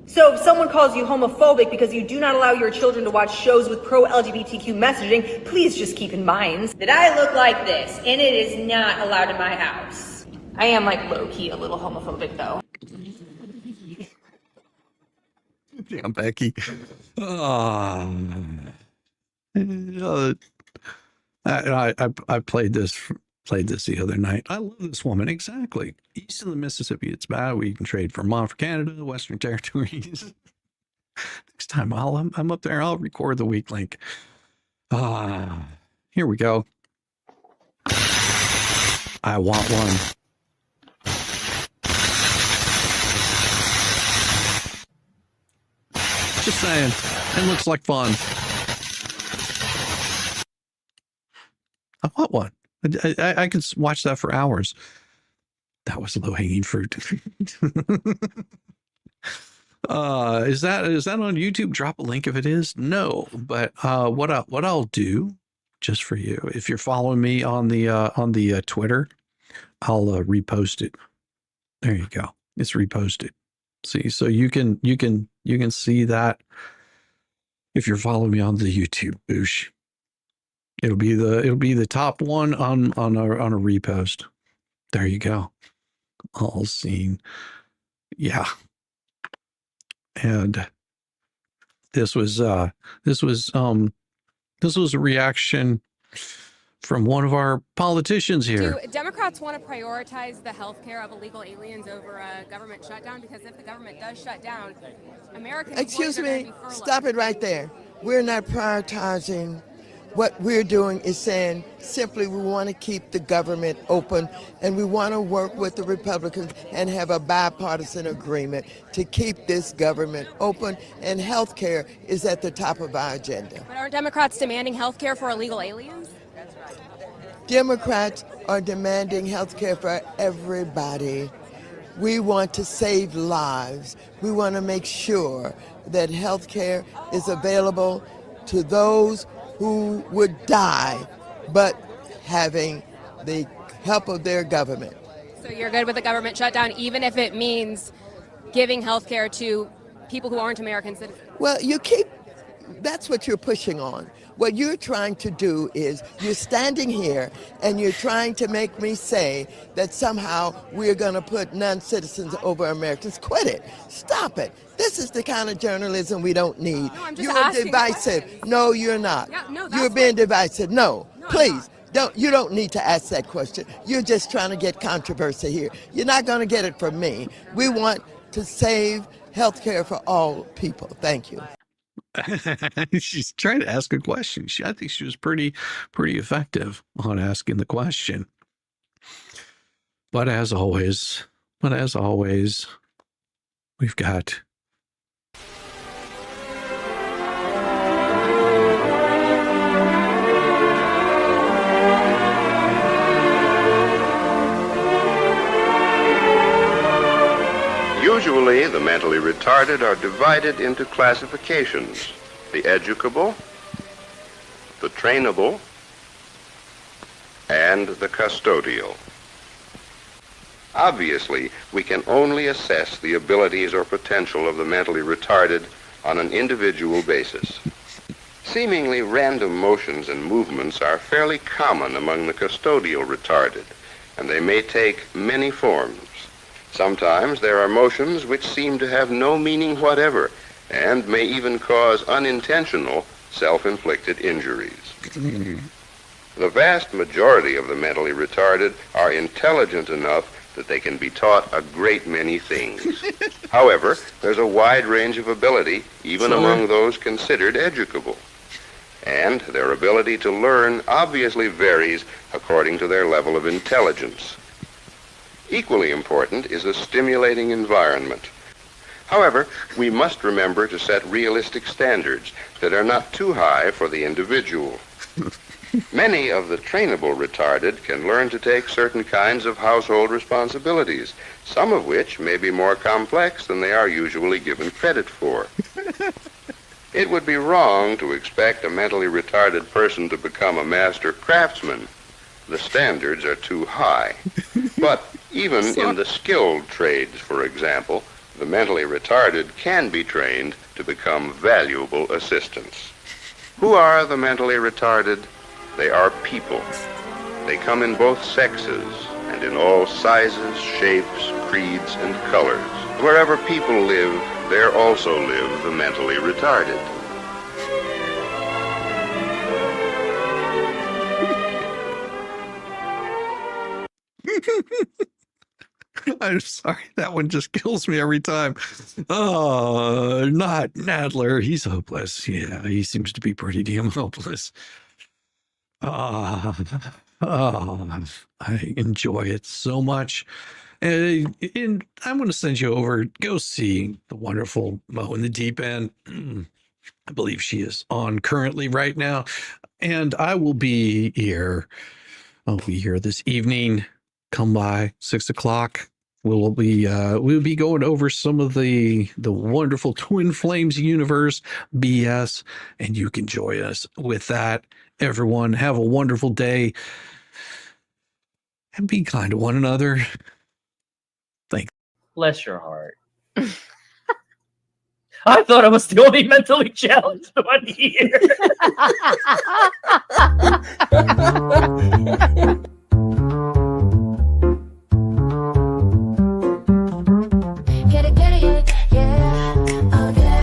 So if someone calls you homophobic because you do not allow your children to watch shows with pro-LGBTQ messaging, please just keep in mind that I look like this, and it is not allowed in my house. I am like low-key a little homophobic though. Damn, Becky. I played this the other night. I love this woman. Exactly. East of the Mississippi, it's bad. We can trade Vermont for Canada, Western Territories. Next time I'm up there, I'll record the weak link. Here we go. I want one. Just saying. It looks like fun. I want one. I could watch that for hours. That was low-hanging fruit. Is that on YouTube? Drop a link if it is. No, but what I'll do just for you, if you're following me on the Twitter, I'll repost it. There you go. It's reposted. See, so you can see that if you're following me on the YouTube. Boosh. It'll be the top one on a repost. There you go. All seen. Yeah. And this was a reaction from one of our politicians here. Do Democrats want to prioritize the health care of illegal aliens over a government shutdown? Because if the government does shut down, Americans... Excuse me, stop it right there. We're not prioritizing. What we're doing is saying simply we want to keep the government open, and we want to work with the Republicans and have a bipartisan agreement to keep this government open, and health care is at the top of our agenda. But aren't Democrats demanding health care for illegal aliens? Democrats are demanding health care for everybody. We want to save lives. We want to make sure that health care is available to those who would die, but having the help of their government. So you're good with the government shutdown, even if it means giving health care to people who aren't American citizens? Well, that's what you're pushing on. What you're trying to do is you're standing here and you're trying to make me say that somehow we're going to put non-citizens over Americans. Quit it. Stop it. This is the kind of journalism we don't need. No, you're divisive. No, you're not. Yeah, no, you're being divisive. No, please. You don't need to ask that question. You're just trying to get controversy here. You're not going to get it from me. We want to save health care for all people. Thank you. She's trying to ask a question. I think she was pretty effective on asking the question. But as always, we've got Usually, the mentally retarded are divided into classifications: the educable, the trainable, and the custodial. Obviously, we can only assess the abilities or potential of the mentally retarded on an individual basis. Seemingly random motions and movements are fairly common among the custodial retarded, and they may take many forms. Sometimes there are motions which seem to have no meaning whatever and may even cause unintentional self-inflicted injuries. The vast majority of the mentally retarded are intelligent enough that they can be taught a great many things. However, there's a wide range of ability even among those considered educable. And their ability to learn obviously varies according to their level of intelligence. Equally important is a stimulating environment. However, we must remember to set realistic standards that are not too high for the individual. Many of the trainable retarded can learn to take certain kinds of household responsibilities, some of which may be more complex than they are usually given credit for. It would be wrong to expect a mentally retarded person to become a master craftsman. The standards are too high. But even in the skilled trades, for example, the mentally retarded can be trained to become valuable assistants. Who are the mentally retarded? They are people. They come in both sexes and in all sizes, shapes, creeds, and colors. Wherever people live, there also live the mentally retarded. I'm sorry, that one just kills me every time. Oh, not Nadler. He's hopeless. Yeah, he seems to be pretty damn hopeless. Oh, I enjoy it so much. And I'm going to send you over. Go see the wonderful Mo in the Deep End. I believe she is on currently right now. And I will be here. I'll be here this evening. Come by 6 o'clock. We'll be going over some of the wonderful Twin Flames universe BS, and you can join us with that. Everyone, have a wonderful day and be kind to one another. Thanks. Bless your heart. I thought I was the only mentally challenged one here. Get it, yeah, oh yeah.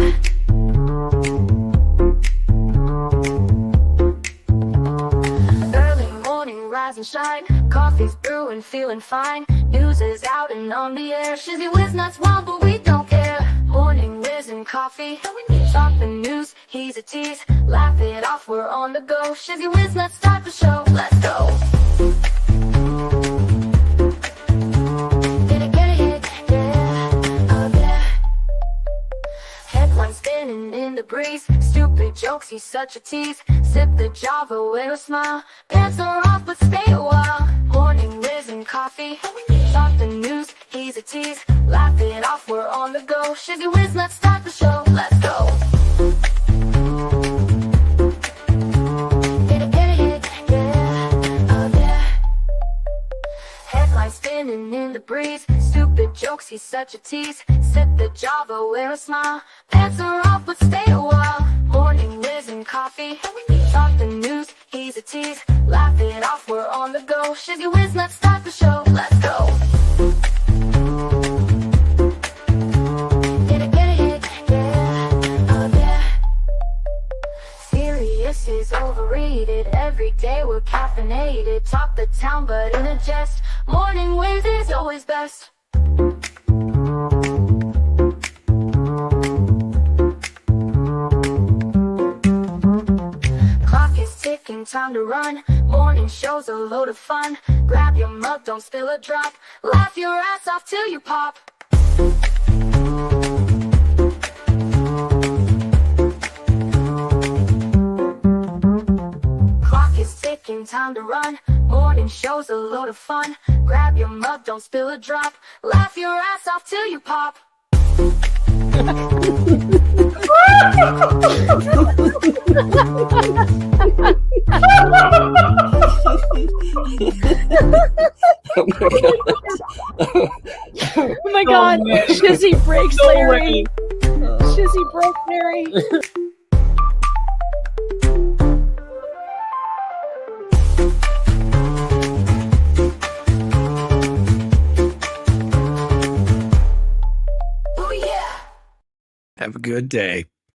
Early morning, rise and shine. Coffee's brewing, feeling fine. News is out and on the air. Shizzy whiz nuts wild, but we don't care. Morning whiz and coffee. Talk the news, he's a tease. Laugh it off, we're on the go. Shizzy whiz nuts, start the show. Let's go. Spinning in the breeze, stupid jokes, he's such a tease. Sip the Java with a smile. Pants are off, but stay a while. Morning whiz and coffee. Talk the news, he's a tease. Laugh it off, we're on the go. Shizzy whiz, let's start the show. Let's go. Get it, yeah, oh yeah. Headlines spinning in the breeze, stupid jokes, he's such a tease. Sip the Java, wear a smile. Pants are off, but stay a while. Morning whiz and coffee. Talk the news, he's a tease. Laugh it off, we're on the go. Shizzy whiz, let's start the show. Let's go. Get it, yeah, oh yeah. Serious is overrated. Every day we're caffeinated. Talk the town, but in a jest. Morning whiz is always best. Ticking, time to run. Morning show's a load of fun. Grab your mug, don't spill a drop. Laugh your ass off till you pop. Clock is ticking, time to run. Morning show's a load of fun. Grab your mug, don't spill a drop. Laugh your ass off till you pop. Oh my god, Shizzy breaks Larry. Shizzy broke Larry. Have a good day.